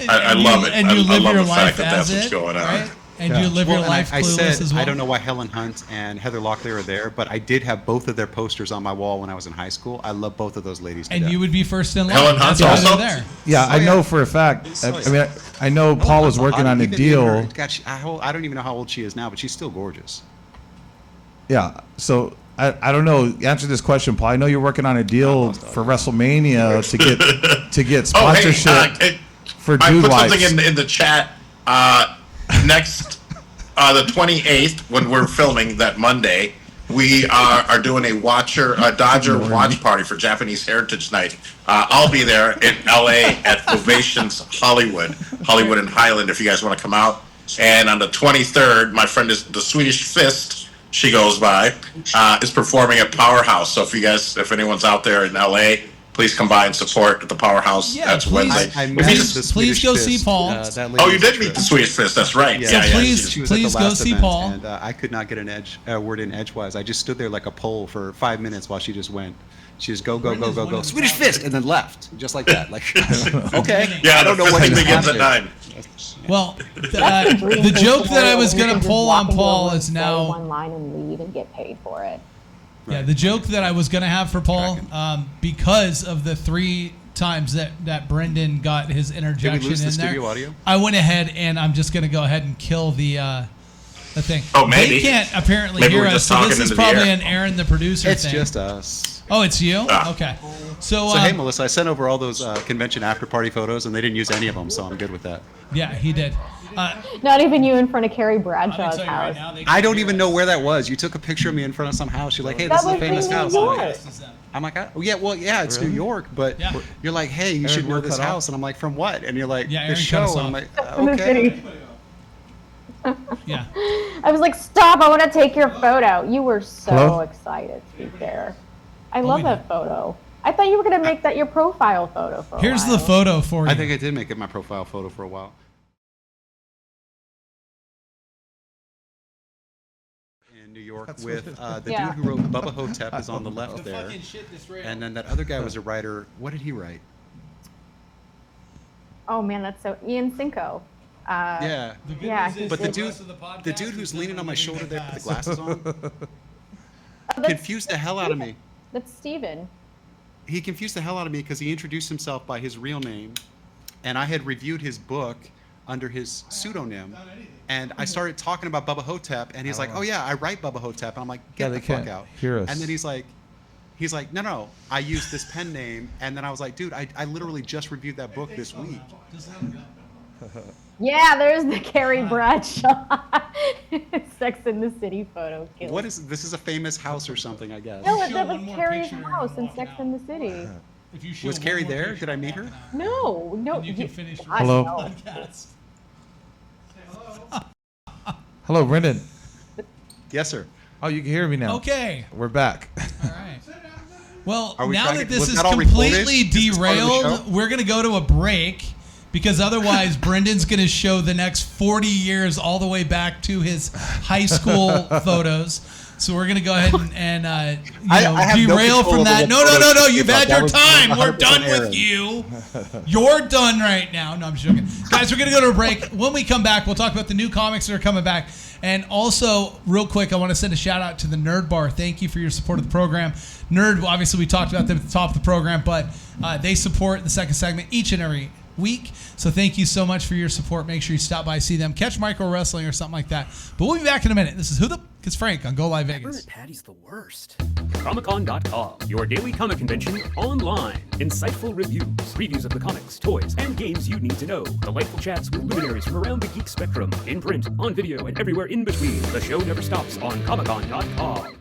I love it. And you I live love your the life fact that as that's what's it, going on. right? And you live your life I clueless said, as well. I don't know why Helen Hunt and Heather Locklear are there, but I did have both of their posters on my wall when I was in high school. I love both of those ladies. And you would be first in line. Helen Hunt's That's why also they're there. Yeah, I know for a fact. I mean, I know Paul was working on a deal. God, I don't even know how old she is now, but she's still gorgeous. Yeah, so I don't know. Answer this question, Paul. I know you're working on a deal for WrestleMania to get sponsorship for I Dude put Wipes. something in the chat. Next, the 28th, when we're filming that Monday, we are doing a Dodger watch party for Japanese Heritage Night. I'll be there in LA at Ovations Hollywood and Highland, if you guys want to come out. And on the 23rd, my friend is the Swedish Fist, she goes by, is performing at Powerhouse. So if anyone's out there in LA, please come by and support the Powerhouse. Yeah, That's please. Wednesday. Please go see Paul. Oh, you did meet the Swedish Fist. That's right. Yeah, please she was at the go last see event, Paul. And I could not get a word in edgewise. I just stood there like a pole for 5 minutes while she just went. She just go, Swedish Fist, and then left, just like that. Like, okay. Yeah, I don't know what fisting just begins at happened. 9. Well, the joke that I was going to pull on Paul is now. One line and leave and get paid for it. Yeah, the joke that I was going to have for Paul, because of the 3 times that Brendan got his interjection Did we lose in the there, studio audio? I went ahead and I'm just going to go ahead and kill the thing. Oh, maybe. They can't apparently Maybe hear we're us, just so this talking is into the probably air. an Aaron the producer It's thing. just us. Oh, it's you? Ah. Okay. So, So hey, Melissa, I sent over all those convention after party photos, and they didn't use any of them, so I'm good with that. yeah, he did. Not even you in front of Carrie I'll Bradshaw's tell you house. right now, they I can't don't hear even us. know where that was. You took a picture of me in front of some house. You're like, hey, That this is a was in famous New house. York. I'm like, oh, yeah, well, yeah, it's New York, but Yeah. you're like, hey, you should know this house. And I'm like, from what? And you're like, Yeah, the Aaron cut us show. And I'm off. like, From the okay. city. Yeah. I was like, stop, I want to take your photo. You were so Hello? excited to be there. I we love did. that photo. I thought you were going to make that your profile photo for a Here's while. the photo for you. I think I did make it my profile photo for a while. In New York with the Yeah. dude who wrote Bubba Hotep is on the left there. And then that other guy was a writer. What did he write? Oh, man, that's so... Ian Cinco. Yeah. Yeah, he But the did- dude who's leaning on my shoulder there with the glasses on Oh, that's- confused the hell out of me. That's Steven. He confused the hell out of me because he introduced himself by his real name, and I had reviewed his book under his pseudonym, and I started talking about Bubba Hotep, and he's like, "Oh yeah, I write Bubba Hotep," and I'm like, "Get they the fuck can't out!" hear us. And then he's like, "No, I used this pen name," and then I was like, "Dude, I literally just reviewed that book this week." Yeah, there's the Carrie Bradshaw Sex in the City photo. Kill. What is this? Is a famous house or something? I guess. No, Show that one was more Carrie's picture house and in walk Sex out. in the City. If you show Was one Carrie more there? picture, Did I meet her? walk out. No, And you can finish your I Hello? know. podcast. Hello, Brendan. Yes, sir. Oh, you can hear me now. Okay. We're back. All right. Well, Are we now trying that to- this was is that all completely recorded? Is this part of the derailed, show? we're going to go to a break because otherwise Brendan's going to show the next 40 years all the way back to his high school photos. So we're going to go ahead and I have no derail control from over that. the No. photos You've about. had That your was time. We're 100% done Aaron. with you. You're done right now. No, I'm just joking. Guys, we're going to go to a break. When we come back, we'll talk about the new comics that are coming back. And also, real quick, I want to send a shout out to the Nerd Bar. Thank you for your support of the program. Nerd, obviously, we talked about them at the top of the program, but they support the second segment each and every week. So thank you so much for your support. Make sure you stop by, see them, catch micro wrestling or something like that. But we'll be back in a minute. This is Who the It's Frank on Go Live Vegas. Peppermint Patty's the worst. Comicon.com, your daily comic convention online. Insightful reviews, previews of the comics, toys, and games you need to know. Delightful chats with luminaries from around the geek spectrum. In print, on video, and everywhere in between. The show never stops on Comicon.com.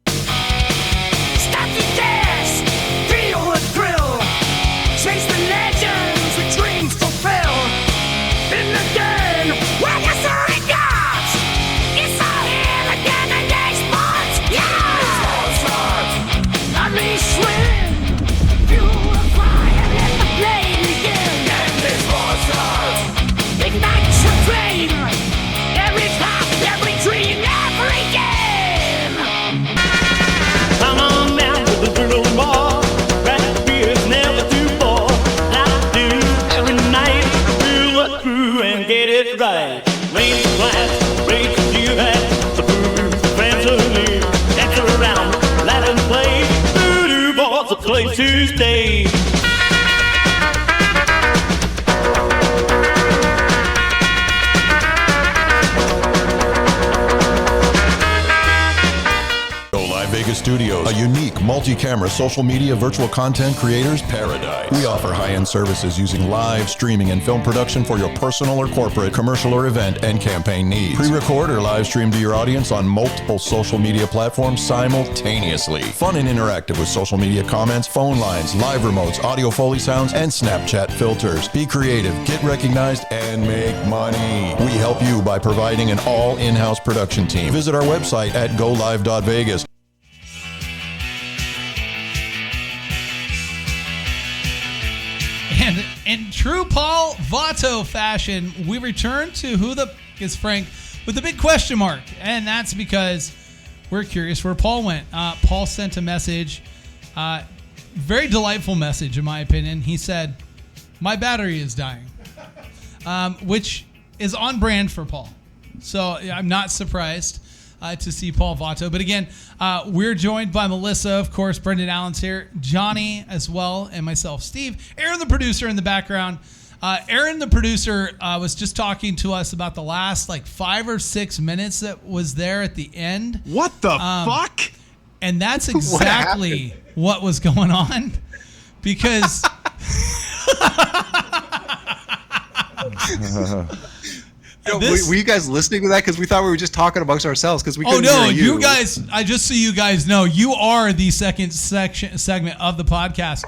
Stop the gas! Feel the thrill! Chase the legends with dreams fulfill! In the game, where you serve gods! It's all here again in the sports! Yeah! Let me swim! Fuel the fire and let the play begin! And this sports stay. Vegas Studios, a unique multi-camera social media virtual content creators paradise. We offer high-end services using live streaming and film production for your personal or corporate, commercial or event and campaign needs. Pre-record or live stream to your audience on multiple social media platforms simultaneously. Fun and interactive with social media comments, phone lines, live remotes, audio Foley sounds, and Snapchat filters. Be creative, get recognized, and make money. We help you by providing an all in-house production team. Visit our website at GoLive.Vegas. And in true Paul Vato fashion, we return to Who the is Frank with a big question mark. And that's because we're curious where Paul went. Paul sent a message, very delightful message in my opinion. He said, "My battery is dying," which is on brand for Paul. So I'm not surprised to see Paul Vato. But again, we're joined by Melissa, of course. Brendan Allen's here, Johnny as well, and myself, Steve. Aaron, the producer, in the background. Aaron, the producer, was just talking to us about the last 5 or 6 minutes that was there at the end. What the fuck? And that's exactly what was going on, because Yo, were you guys listening to that? Because we thought we were just talking amongst ourselves. Because we couldn't hear you. You guys! Just so you guys know, you are the second segment of the podcast.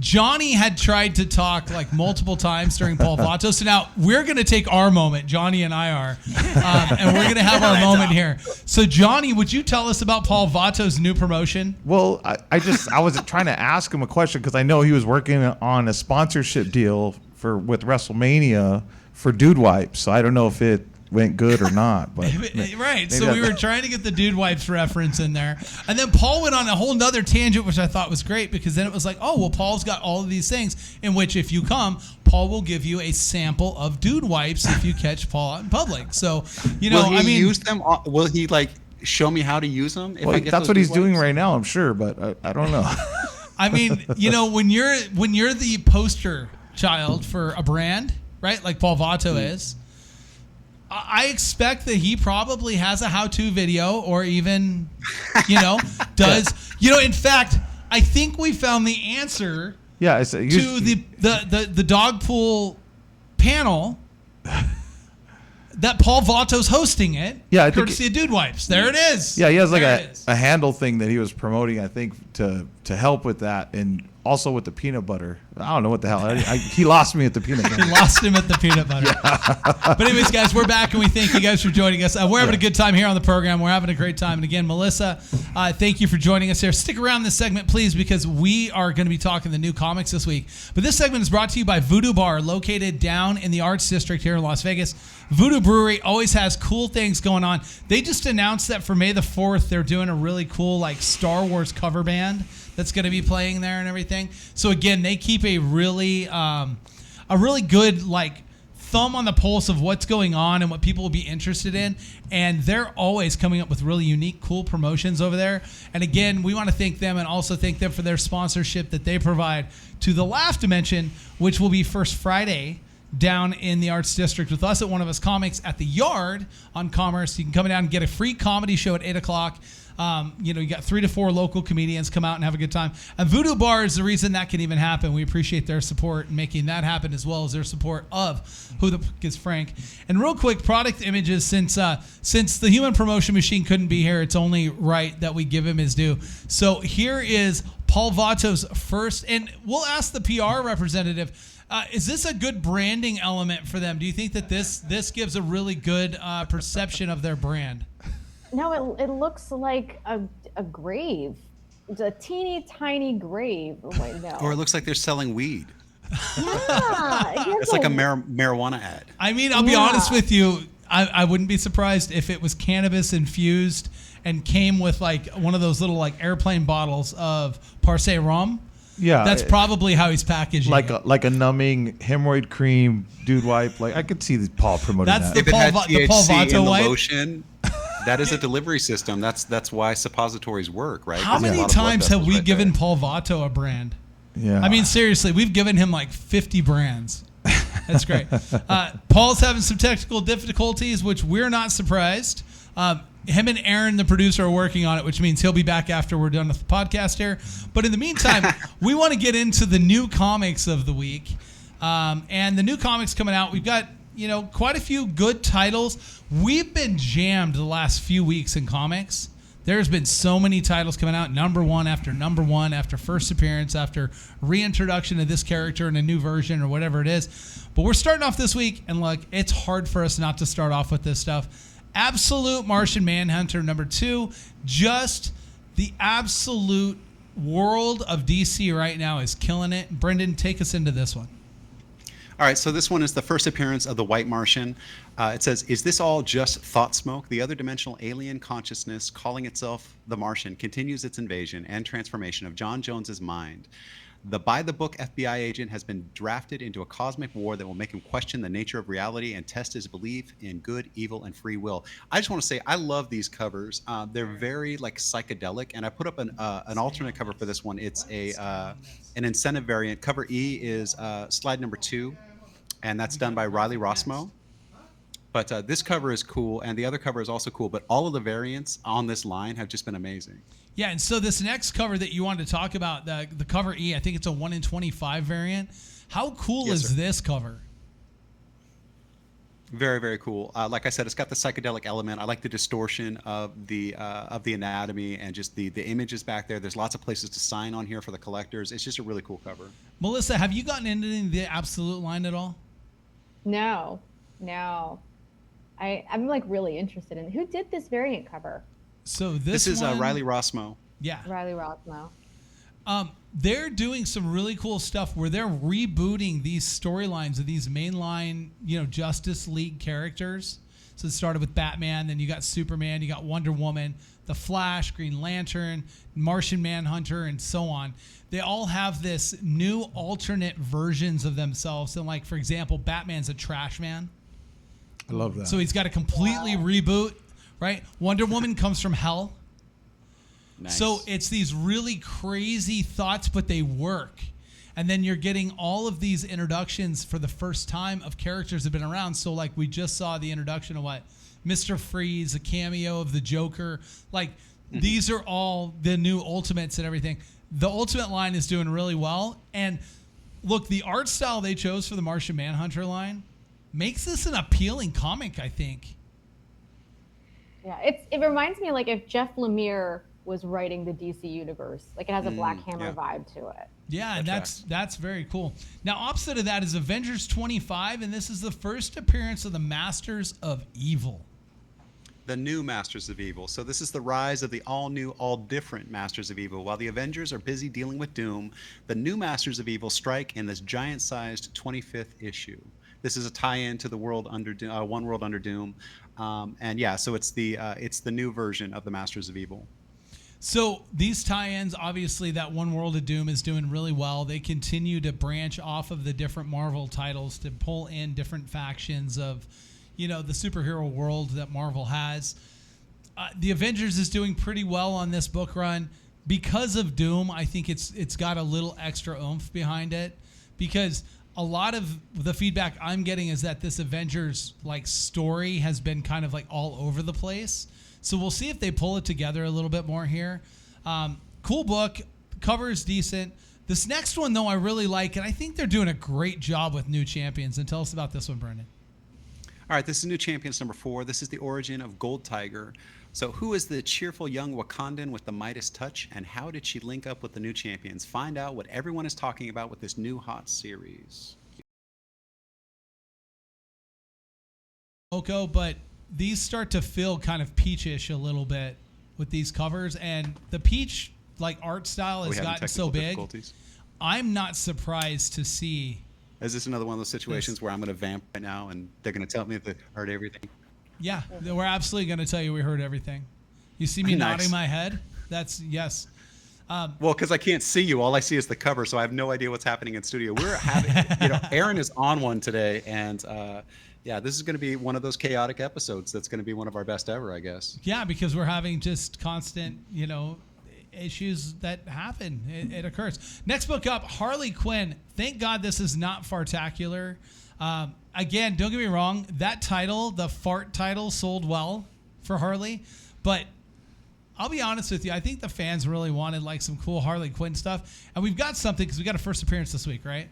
Johnny had tried to talk multiple times during Paul Vato, so now we're going to take our moment. Johnny and I are, and we're going to have our moment here. So, Johnny, would you tell us about Paul Vato's new promotion? Well, I was trying to ask him a question because I know he was working on a sponsorship deal with WrestleMania for Dude Wipes. So I don't know if it went good or not. But right. So we were trying to get the Dude Wipes reference in there. And then Paul went on a whole nother tangent, which I thought was great, because then it was like, oh, well, Paul's got all of these things in which if you come, Paul will give you a sample of Dude Wipes if you catch Paul out in public. So, will he use them? Will he show me how to use them? That's what he's doing right now, I'm sure, but I don't know. I mean, when you're the poster child for a brand, right, like Paul Vato is, I expect that he probably has a how-to video, or even, does. In fact, I think we found the answer to the dog pool panel that Paul Vato's hosting it. Yeah, courtesy of Dude Wipes. There it is. Yeah, he has a handle thing that he was promoting, I think, to help with that, and also with the peanut butter. I don't know what the hell. He lost me at the peanut butter. He lost him at the peanut butter. Yeah. But anyways, guys, we're back, and we thank you guys for joining us. We're having a good time here on the program. We're having a great time. And again, Melissa, thank you for joining us here. Stick around this segment, please, because we are going to be talking the new comics this week. But this segment is brought to you by Voodoo Bar, located down in the Arts District here in Las Vegas. Voodoo Brewery always has cool things going on. They just announced that for May the 4th, they're doing a really cool Star Wars cover band that's going to be playing there and everything. So again, they keep a really good thumb on the pulse of what's going on and what people will be interested in. And they're always coming up with really unique, cool promotions over there. And again, we want to thank them and also thank them for their sponsorship that they provide to the Laugh Dimension, which will be First Friday down in the Arts District with us at One of Us Comics at the Yard on Commerce. You can come down and get a free comedy show at 8 o'clock. You got 3 to 4 local comedians come out and have a good time. And Voodoo Bar is the reason that can even happen. We appreciate their support in making that happen, as well as their support of Who the Fuck is Frank. And real quick, product images, since the human promotion machine couldn't be here, it's only right that we give him his due. So here is Paul Vato's first, and we'll ask the PR representative, is this a good branding element for them? Do you think that this gives a really good perception of their brand? No, it looks like a grave. It's a teeny tiny grave right now. Or it looks like they're selling weed. Yeah. It's like a marijuana ad. I mean, I'll be honest with you. I wouldn't be surprised if it was cannabis infused and came with one of those little airplane bottles of Parse rum. Yeah, that's probably how he's packaging it. Like a numbing hemorrhoid cream Dude Wipe. I could see Paul promoting that. If it had THC in the lotion, that is a delivery system. That's why suppositories work, right? How many times have we given Paul Vato a brand? Yeah. I mean, seriously, we've given him like 50 brands. That's great. Paul's having some technical difficulties, which we're not surprised. Him and Aaron, the producer, are working on it, which means he'll be back after we're done with the podcast here. But in the meantime, we want to get into the new comics of the week. And the new comics coming out, we've got, quite a few good titles. We've been jammed the last few weeks in comics. There's been so many titles coming out, number one, after first appearance, after reintroduction of this character in a new version or whatever it is. But we're starting off this week, and look, it's hard for us not to start off with this stuff. Absolute Martian Manhunter number 2. Just the absolute world of DC right now is killing it. Brendan, take us into this one. All right, so this one is the first appearance of the White Martian. It says, is this all just thought smoke? The other dimensional alien consciousness calling itself the Martian continues its invasion and transformation of John Jones's mind. The by-the-book FBI agent has been drafted into a cosmic war that will make him question the nature of reality and test his belief in good, evil, and free will. I just want to say I love these covers. They're very psychedelic, and I put up an alternate cover for this one. It's an incentive variant. Cover E is slide number 2, and that's done by Riley Rossmo. But this cover is cool, and the other cover is also cool. But all of the variants on this line have just been amazing. Yeah, and so this next cover that you wanted to talk about, the cover E, I think it's a 1 in 25 variant. How cool is this cover? Very, very cool. Like I said, it's got the psychedelic element. I like the distortion of the anatomy and just the images back there. There's lots of places to sign on here for the collectors. It's just a really cool cover. Melissa, have you gotten into the Absolute line at all? No. I'm really interested in who did this variant cover. So this is Riley Rossmo. Yeah. Riley Rossmo. They're doing some really cool stuff where they're rebooting these storylines of these mainline, Justice League characters. So it started with Batman, then you got Superman, you got Wonder Woman, The Flash, Green Lantern, Martian Manhunter, and so on. They all have this new alternate versions of themselves. So for example, Batman's a trash man. I love that. So he's got to completely reboot, right? Wonder Woman comes from hell. Nice. So it's these really crazy thoughts, but they work. And then you're getting all of these introductions for the first time of characters that have been around. So we just saw the introduction of Mr. Freeze, a cameo of the Joker. These are all the new Ultimates and everything. The Ultimate line is doing really well. And look, the art style they chose for the Martian Manhunter line makes this an appealing comic, I think. Yeah, it reminds me if Jeff Lemire was writing the DC universe. It has a Black Hammer vibe to it. Yeah, and that's very cool. Now, opposite of that is Avengers 25, and this is the first appearance of the Masters of Evil. The new Masters of Evil. So this is the rise of the all-new, all-different Masters of Evil. While the Avengers are busy dealing with Doom, the new Masters of Evil strike in this giant-sized 25th issue. This is a tie-in to the World Under One World Under Doom, so it's the new version of the Masters of Evil. So these tie-ins, obviously, that One World of Doom is doing really well. They continue to branch off of the different Marvel titles to pull in different factions of, the superhero world that Marvel has. The Avengers is doing pretty well on this book run because of Doom. I think it's got a little extra oomph behind it because a lot of the feedback I'm getting is that this Avengers story has been kind of all over the place. So we'll see if they pull it together a little bit more here. Cool book. Cover is decent. This next one, though, I really like, and I think they're doing a great job with New Champions. And tell us about this one, Brendan. All right, this is New Champions number 4. This is the origin of Gold Tiger. So who is the cheerful young Wakandan with the Midas touch, and how did she link up with the New Champions? Find out what everyone is talking about with this new hot series. But these start to feel kind of peachish a little bit with these covers, and the peach art style has gotten so big. I'm not surprised to see. Is this another one of those situations where I'm going to vamp right now and they're going to tell me if they heard everything? Yeah, we're absolutely going to tell you we heard everything. You see me nodding my head? That's yes. Well, because I can't see you. All I see is the cover, so I have no idea what's happening in studio. We're having, Aaron is on one today, and this is going to be one of those chaotic episodes. That's going to be one of our best ever, I guess. Yeah, because we're having just constant, issues that happen. It occurs. Next book up, Harley Quinn. Thank God this is not fartacular. Again, don't get me wrong. That title, the fart title, sold well for Harley. But I'll be honest with you. I think the fans really wanted like some cool Harley Quinn stuff. And we've got something because we got a first appearance this week, right?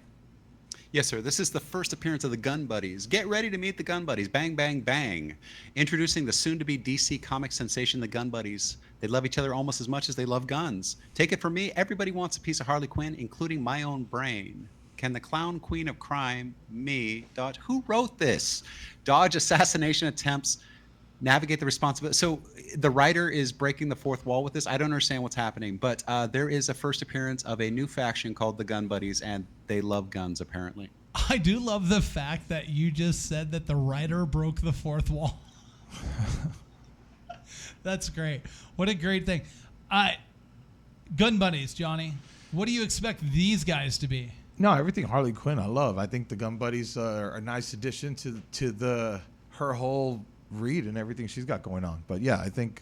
Yes, sir. This is the first appearance of the Gun Buddies. Get ready to meet the Gun Buddies. Bang, bang, bang. Introducing the soon-to-be DC comic sensation, the Gun Buddies. They love each other almost as much as they love guns. Take it from me, everybody wants a piece of Harley Quinn, including my own brain. Can the clown queen of crime, me, dodge? Who wrote this? Dodge assassination attempts, navigate the responsibility. So the writer is breaking the fourth wall with this. I don't understand what's happening, but there is a first appearance of a new faction called the Gun Buddies, and they love guns, apparently. I do love the fact that you just said that the writer broke the fourth wall. That's great. What a great thing. Gun Buddies, Johnny. What do you expect these guys to be? No, everything Harley Quinn I love. I think the Gun Buddies are a nice addition to her whole read and everything she's got going on. But yeah, I think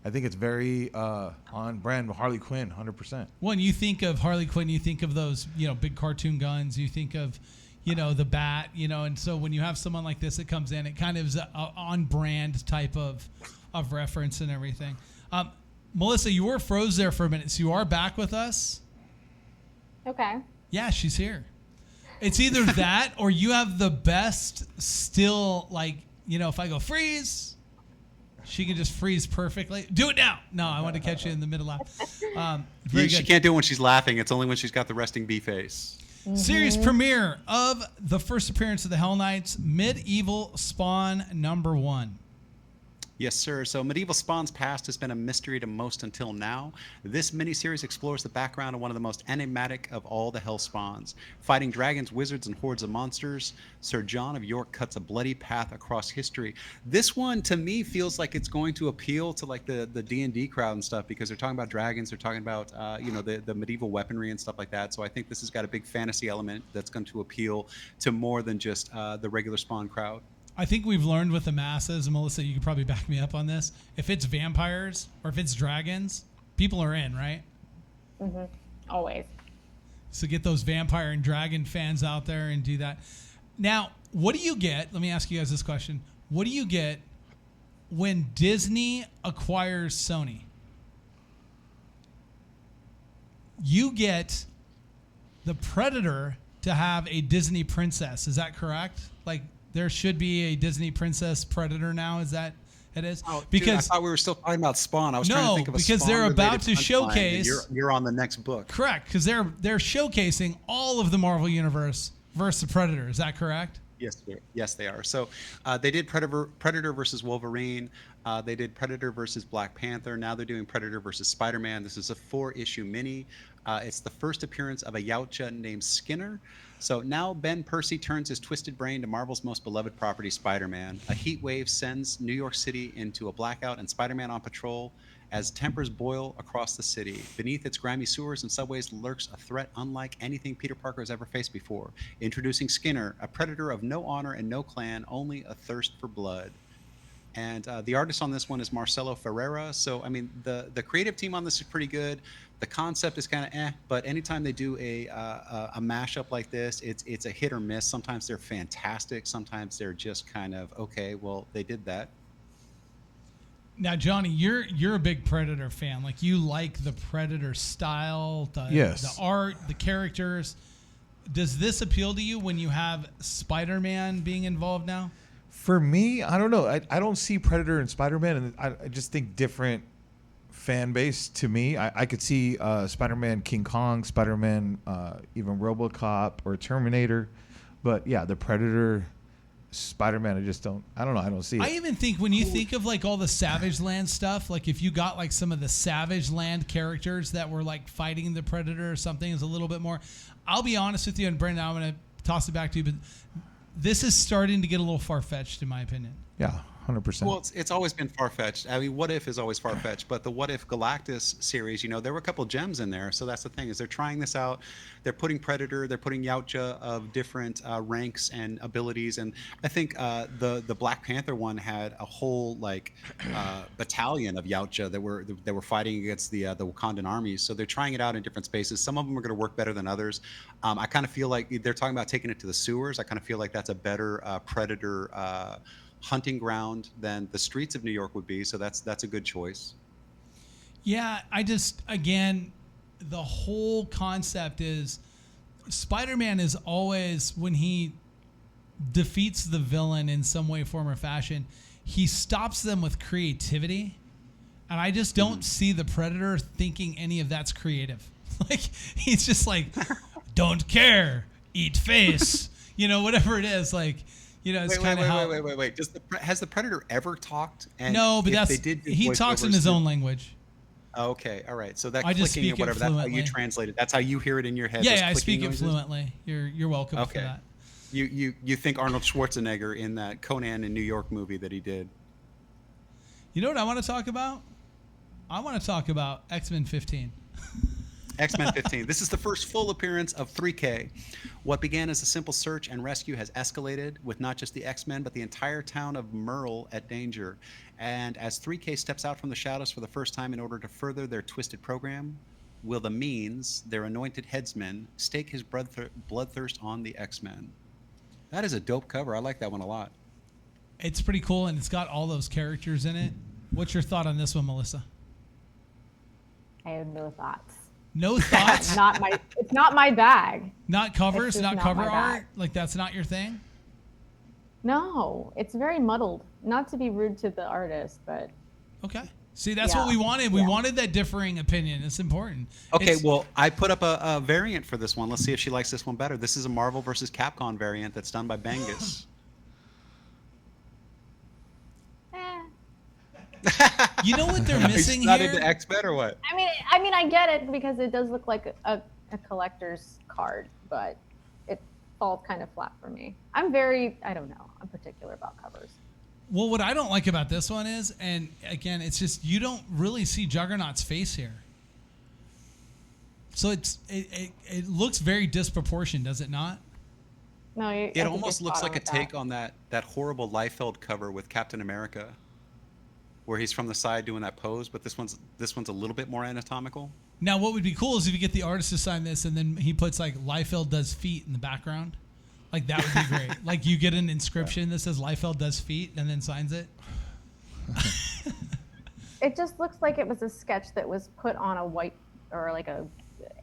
it's very on brand with Harley Quinn, 100%. When you think of Harley Quinn, you think of those, big cartoon guns. You think of, the bat, and so when you have someone like this that comes in, it kind of is a on brand type of reference and everything. Melissa, you were froze there for a minute, so you are back with us. Okay. Yeah, she's here. It's either that or you have the best still, if I go freeze, she can just freeze perfectly. Do it now. No, I want to catch you in the middle laugh. She can't do it when she's laughing. It's only when she's got the resting bee face. Mm-hmm. Series premiere of the first appearance of the Hell Knights, Medieval Spawn #1. Yes, sir. So Medieval Spawn's past has been a mystery to most until now. This miniseries explores the background of one of the most enigmatic of all the Hell Spawns. Fighting dragons, wizards, and hordes of monsters, Sir John of York cuts a bloody path across history. This one, to me, feels like it's going to appeal to like the D&D crowd and stuff because they're talking about dragons, they're talking about the medieval weaponry and stuff like that. So I think this has got a big fantasy element that's going to appeal to more than just the regular Spawn crowd. I think we've learned with the masses, and Melissa, you could probably back me up on this. If it's vampires or if it's dragons, people are in, right? Mm-hmm. Always. So get those vampire and dragon fans out there and do that. Now, what do you get? Let me ask you guys this question. What do you get when Disney acquires Sony? You get the Predator to have a Disney princess. Is that correct? Like, there should be a Disney princess Predator now. Is that it is? Oh, because dude, I thought we were still talking about Spawn. I was trying to think of a because they're about to showcase. You're on the next book. Correct, because they're showcasing all of the Marvel Universe versus the Predator. Is that correct? Yes, they are. So they did Predator versus Wolverine. They did Predator versus Black Panther. Now they're doing Predator versus Spider-Man. This is a 4-issue mini. It's the first appearance of a Yautja named Skinner. So now Ben Percy turns his twisted brain to Marvel's most beloved property, Spider-Man. A heat wave sends New York City into a blackout and Spider-Man on patrol as tempers boil across the city. Beneath its grimy sewers and subways lurks a threat unlike anything Peter Parker has ever faced before. Introducing Skinner, a predator of no honor and no clan, only a thirst for blood. And the artist on this one is Marcelo Ferreira. So, I mean, the creative team on this is pretty good. The concept is kind of but anytime they do a mashup like this, it's a hit or miss. Sometimes they're fantastic. Sometimes they're just kind of, okay, well, they did that. Now, Johnny, you're a big Predator fan. Like, you like the Predator style, the art, the characters. Does this appeal to you when you have Spider-Man being involved now? For me, I don't know. I don't see Predator and Spider-Man, and I just think different fan base to me. I could see Spider-Man King Kong, Spider-Man even RoboCop or Terminator. But, yeah, the Predator, Spider-Man, I don't know. I don't see it. I even think when you think of, like, all the Savage Land stuff, like, if you got, like, some of the Savage Land characters that were, like, fighting the Predator or something is a little bit more. I'll be honest with you, and Brendan, I'm going to toss it back to you, but this is starting to get a little far-fetched, in my opinion. Yeah, 100%. Well, it's always been far-fetched. I mean, What If is always far-fetched, but the What If Galactus series, there were a couple gems in there. So that's the thing, is they're trying this out. They're putting Predator, they're putting Yautja of different ranks and abilities, and I think the Black Panther one had a whole battalion of Yautja that were fighting against the Wakandan armies. So they're trying it out in different spaces. Some of them are going to work better than others. I kind of feel like they're talking about taking it to the sewers. I kind of feel like that's a better Predator hunting ground than the streets of New York would be. So that's a good choice. Yeah, again, the whole concept is Spider-Man is always, when he defeats the villain in some way, form, or fashion, he stops them with creativity. And I just don't see the Predator thinking any of that's creative. Like, he's just like, don't care, eat face, whatever it is. Like, it's kind of how. Wait. Has the Predator ever talked? And no, but he talks in his own language. Okay, all right. So that I just clicking speak or whatever, it that's how fluently. you translate it. That's how you hear it in your head. Yeah, I speak it fluently. You're welcome okay. for that. You think Arnold Schwarzenegger in that Conan in New York movie that he did? You know what I want to talk about? I want to talk about X-Men 15. X-Men 15. This is the first full appearance of 3K. What began as a simple search and rescue has escalated with not just the X-Men, but the entire town of Merle at danger. And as 3K steps out from the shadows for the first time in order to further their twisted program, will the Means, their anointed headsman, stake his bloodthirst on the X-Men? That is a dope cover. I like that one a lot. It's pretty cool, and it's got all those characters in it. What's your thought on this one, Melissa? I have no thoughts. No thoughts? It's not my bag. Not covers, not cover art? Bag. Like, that's not your thing? No, it's very muddled. Not to be rude to the artist, but... Okay. See, that's what we wanted. We wanted that differing opinion. It's important. Okay, well, I put up a variant for this one. Let's see if she likes this one better. This is a Marvel versus Capcom variant that's done by Bengus. You know what they're missing not here? Into X-Men or what? I mean, I get it because it does look like a collector's card, but it falls kind of flat for me. I'm particular about covers. Well, what I don't like about this one is, and again, it's just you don't really see Juggernaut's face here. So it looks very disproportionate, does it not? No, it almost looks like a take on that horrible Liefeld cover with Captain America, where he's from the side doing that pose, but this one's a little bit more anatomical. Now, what would be cool is if you get the artist to sign this, and then he puts like Liefeld does feet in the background. Like, that would be great. Like, you get an inscription that says Liefeld does feet, and then signs it. It just looks like it was a sketch that was put on a white or like a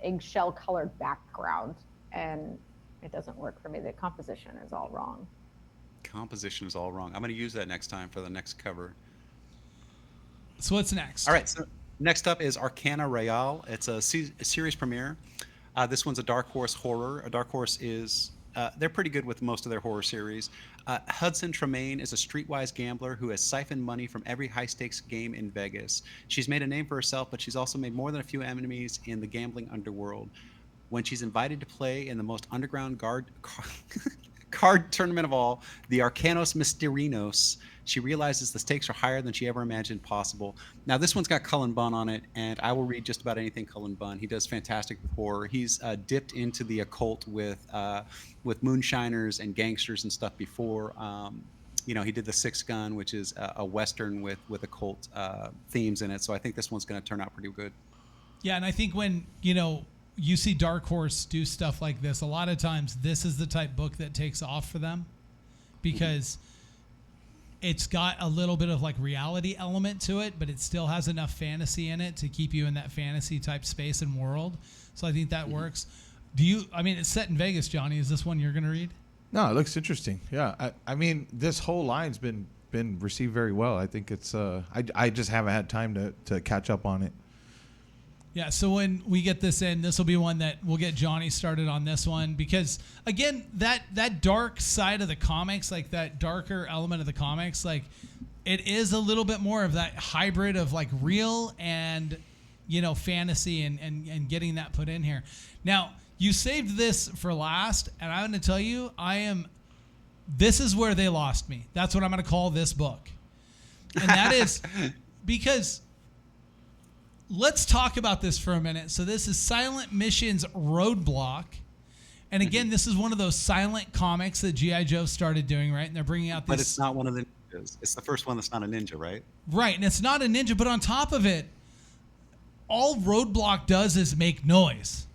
eggshell colored background, and it doesn't work for me. The composition is all wrong. Composition is all wrong. I'm going to use that next time for the next cover. So what's next? All right. So next up is Arcana Royale. It's a series premiere. This one's a Dark Horse horror. A Dark Horse is they're pretty good with most of their horror series. Hudson Tremaine is a streetwise gambler who has siphoned money from every high-stakes game in Vegas. She's made a name for herself, but she's also made more than a few enemies in the gambling underworld. When she's invited to play in the most underground card tournament of all, the Arcanos Mysterinos, she realizes the stakes are higher than she ever imagined possible. Now, this one's got Cullen Bunn on it, and I will read just about anything Cullen Bunn. He does fantastic with horror. He's dipped into the occult with moonshiners and gangsters and stuff before. He did The Six Gun, which is a Western with occult themes in it. So I think this one's going to turn out pretty good. Yeah, and I think when, you see Dark Horse do stuff like this, a lot of times this is the type book that takes off for them because it's got a little bit of like reality element to it, but it still has enough fantasy in it to keep you in that fantasy type space and world. So I think that works. It's set in Vegas, Johnny. Is this one you're going to read? No, it looks interesting. Yeah. I mean, this whole line's been received very well. I think it's, I just haven't had time to catch up on it. Yeah, so when we get this in, this will be one that we'll get Johnny started on this one because, again, that dark side of the comics, like that darker element of the comics, like it is a little bit more of that hybrid of like real and, fantasy and getting that put in here. Now, you saved this for last, and I'm going to tell you, this is where they lost me. That's what I'm going to call this book And that is because let's talk about this for a minute. So this is Silent Mission's Roadblock. And again, this is one of those silent comics that G.I. Joe started doing, right? And they're bringing out this. But it's not one of the ninjas. It's the first one that's not a ninja, right? Right. And it's not a ninja. But on top of it, all Roadblock does is make noise.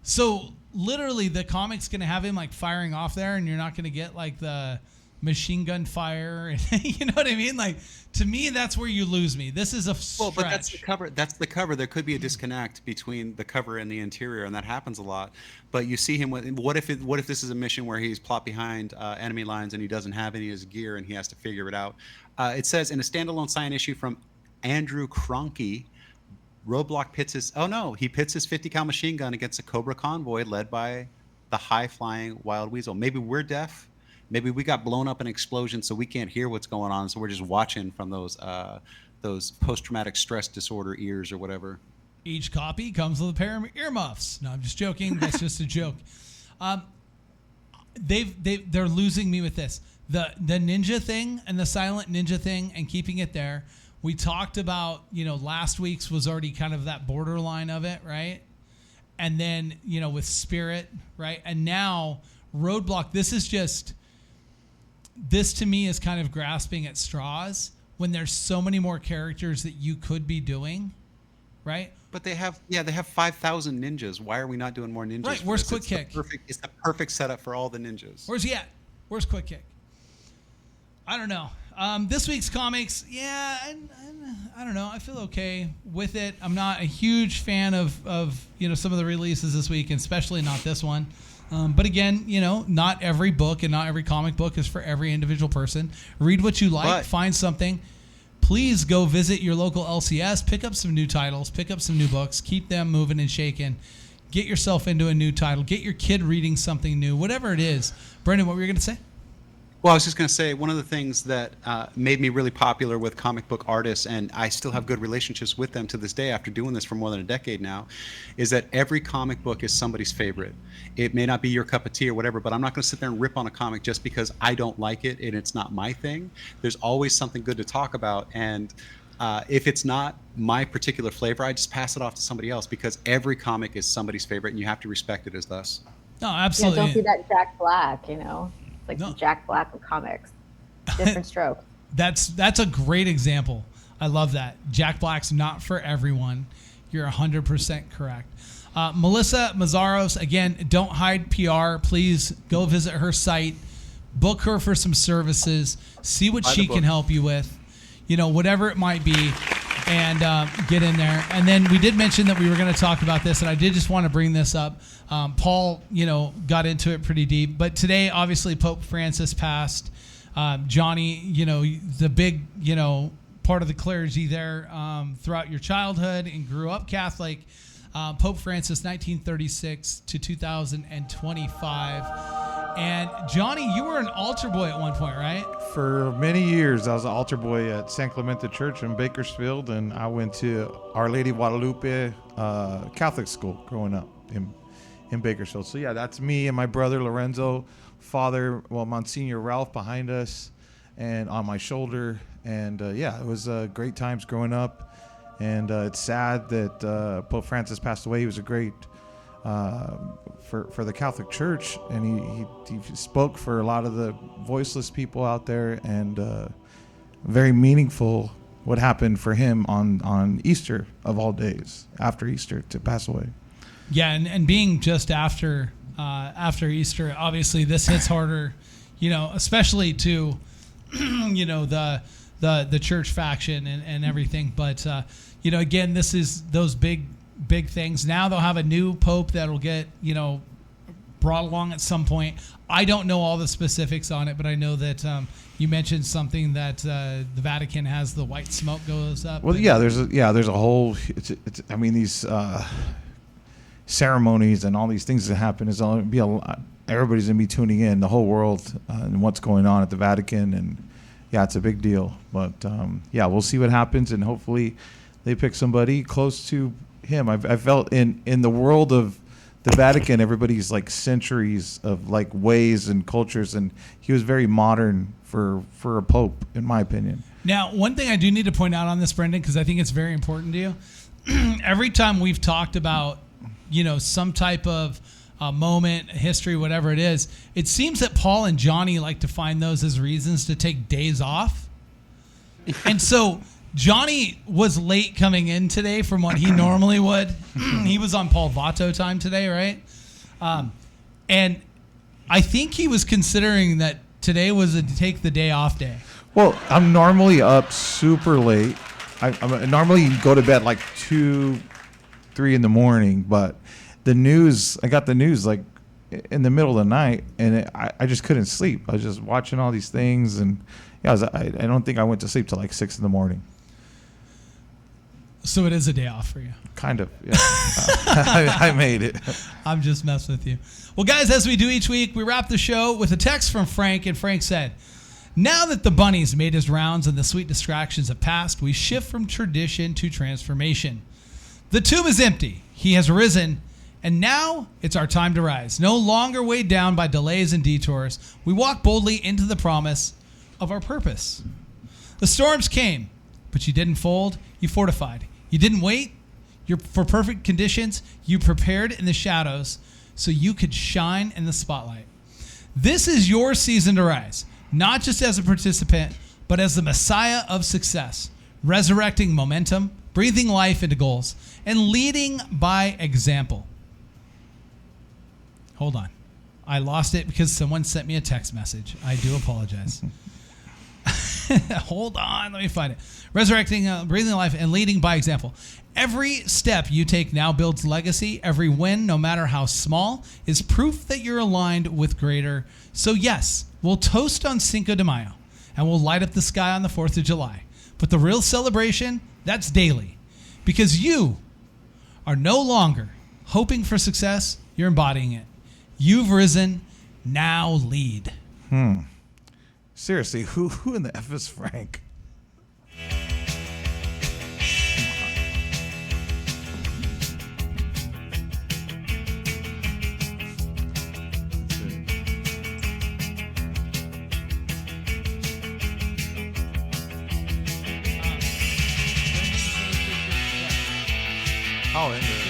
So literally the comic's going to have him like firing off there, and you're not going to get like the machine gun fire. You know what I mean? Like, to me, that's where you lose me. This is a stretch. Well, but that's the cover. That's the cover. There could be a disconnect between the cover and the interior, and that happens a lot. But you see him with. What if this is a mission where he's plopped behind enemy lines and he doesn't have any of his gear and he has to figure it out? It says in a standalone sign issue from Andrew Cronky, Roadblock pits his 50 cal machine gun against a Cobra convoy led by the high-flying Wild Weasel. Maybe we're deaf. Maybe we got blown up in an explosion, so we can't hear what's going on. So we're just watching from those post-traumatic stress disorder ears or whatever. Each copy comes with a pair of earmuffs. No, I'm just joking. That's just a joke. They're losing me with this. The ninja thing and the silent ninja thing and keeping it there. We talked about, last week's was already kind of that borderline of it, right? And then, with Spirit, right? And now Roadblock, this to me is kind of grasping at straws when there's so many more characters that you could be doing, right? But they have 5,000 ninjas. Why are we not doing more ninjas? Right, where's Quick Kick? It's the perfect setup for all the ninjas. Where's he at? Where's Quick Kick? I don't know. This week's comics, I don't know. I feel okay with it. I'm not a huge fan of some of the releases this week, and especially not this one. But again, not every book and not every comic book is for every individual person. Read what you like, find something. Please go visit your local LCS, pick up some new titles, pick up some new books, keep them moving and shaking. Get yourself into a new title. Get your kid reading something new, whatever it is. Brendan, what were you going to say? Well, I was just going to say, one of the things that made me really popular with comic book artists, and I still have good relationships with them to this day after doing this for more than a decade now, is that every comic book is somebody's favorite. It may not be your cup of tea or whatever, but I'm not going to sit there and rip on a comic just because I don't like it and it's not my thing. There's always something good to talk about, and if it's not my particular flavor, I just pass it off to somebody else, because every comic is somebody's favorite, and you have to respect it as thus. No, absolutely. Yeah, don't be that Jack Black, Like the Jack Black of comics. Different strokes. That's a great example. I love that. Jack Black's not for everyone. You're 100% correct. Melissa Meszaros, again, don't hide PR. Please go visit her site. Book her for some services. See what she can help you with. Whatever it might be. And get in there. And then we did mention that we were going to talk about this, and I did just want to bring this up. Paul, got into it pretty deep. But today, obviously, Pope Francis passed. Johnny, the big, part of the clergy there throughout your childhood and grew up Catholic. Pope Francis, 1936 to 2025. And Johnny, you were an altar boy at one point, right? For many years, I was an altar boy at San Clemente Church in Bakersfield, and I went to Our Lady Guadalupe Catholic school growing up in Bakersfield. So yeah, that's me and my brother Lorenzo, father, Monsignor Ralph behind us, and on my shoulder. And it was great times growing up. And it's sad that Pope Francis passed away. He was a great for the Catholic Church, and he spoke for a lot of the voiceless people out there, and very meaningful what happened for him on Easter of all days, after Easter, to pass away. Yeah, and being just after Easter, obviously this hits harder, especially to the church faction and everything. But again, this is those big things. Now they'll have a new pope that'll get brought along at some point. I don't know all the specifics on it, but I know that you mentioned something that the Vatican has the white smoke goes up. Well, there's a whole. These ceremonies and all these things that happen is all be a lot. Everybody's gonna be tuning in, the whole world, and what's going on at the Vatican, and it's a big deal. But we'll see what happens, and hopefully they pick somebody close to him. I felt in the world of the Vatican, everybody's like centuries of like ways and cultures, and he was very modern for a pope, in my opinion. Now, one thing I do need to point out on this, Brendan, because I think it's very important to you. Every time we've talked about, some type of moment, history, whatever it is, it seems that Paul and Johnny like to find those as reasons to take days off. And so Johnny was late coming in today from what he normally would. He was on Paul Vato time today, right? And I think he was considering that today was a take the day off day. Well, I'm normally up super late. I normally go to bed like 2, 3 in the morning, but I got the news like in the middle of the night, and I just couldn't sleep. I was just watching all these things, and I don't think I went to sleep till like 6 in the morning. So it is a day off for you. Kind of, yeah. I made it. I'm just messing with you. Well, guys, as we do each week, we wrap the show with a text from Frank, and Frank said, "Now that the bunny's made his rounds and the sweet distractions have passed, we shift from tradition to transformation. The tomb is empty. He has risen, and now it's our time to rise. No longer weighed down by delays and detours, we walk boldly into the promise of our purpose. The storms came, but you didn't fold, you fortified. You didn't wait for perfect conditions, you prepared in the shadows so you could shine in the spotlight. This is your season to rise, not just as a participant, but as the Messiah of success, resurrecting momentum, breathing life into goals, and leading by example." Hold on. I lost it because someone sent me a text message. I do apologize. Hold on. Let me find it. Resurrecting, breathing life, and leading by example. Every step you take now builds legacy. Every win, no matter how small, is proof that you're aligned with greater. So yes, we'll toast on Cinco de Mayo, and we'll light up the sky on the 4th of July. But the real celebration, that's daily. Because you are no longer hoping for success, you're embodying it. You've risen, now lead. Seriously, who in the F is Frank? Oh, in there.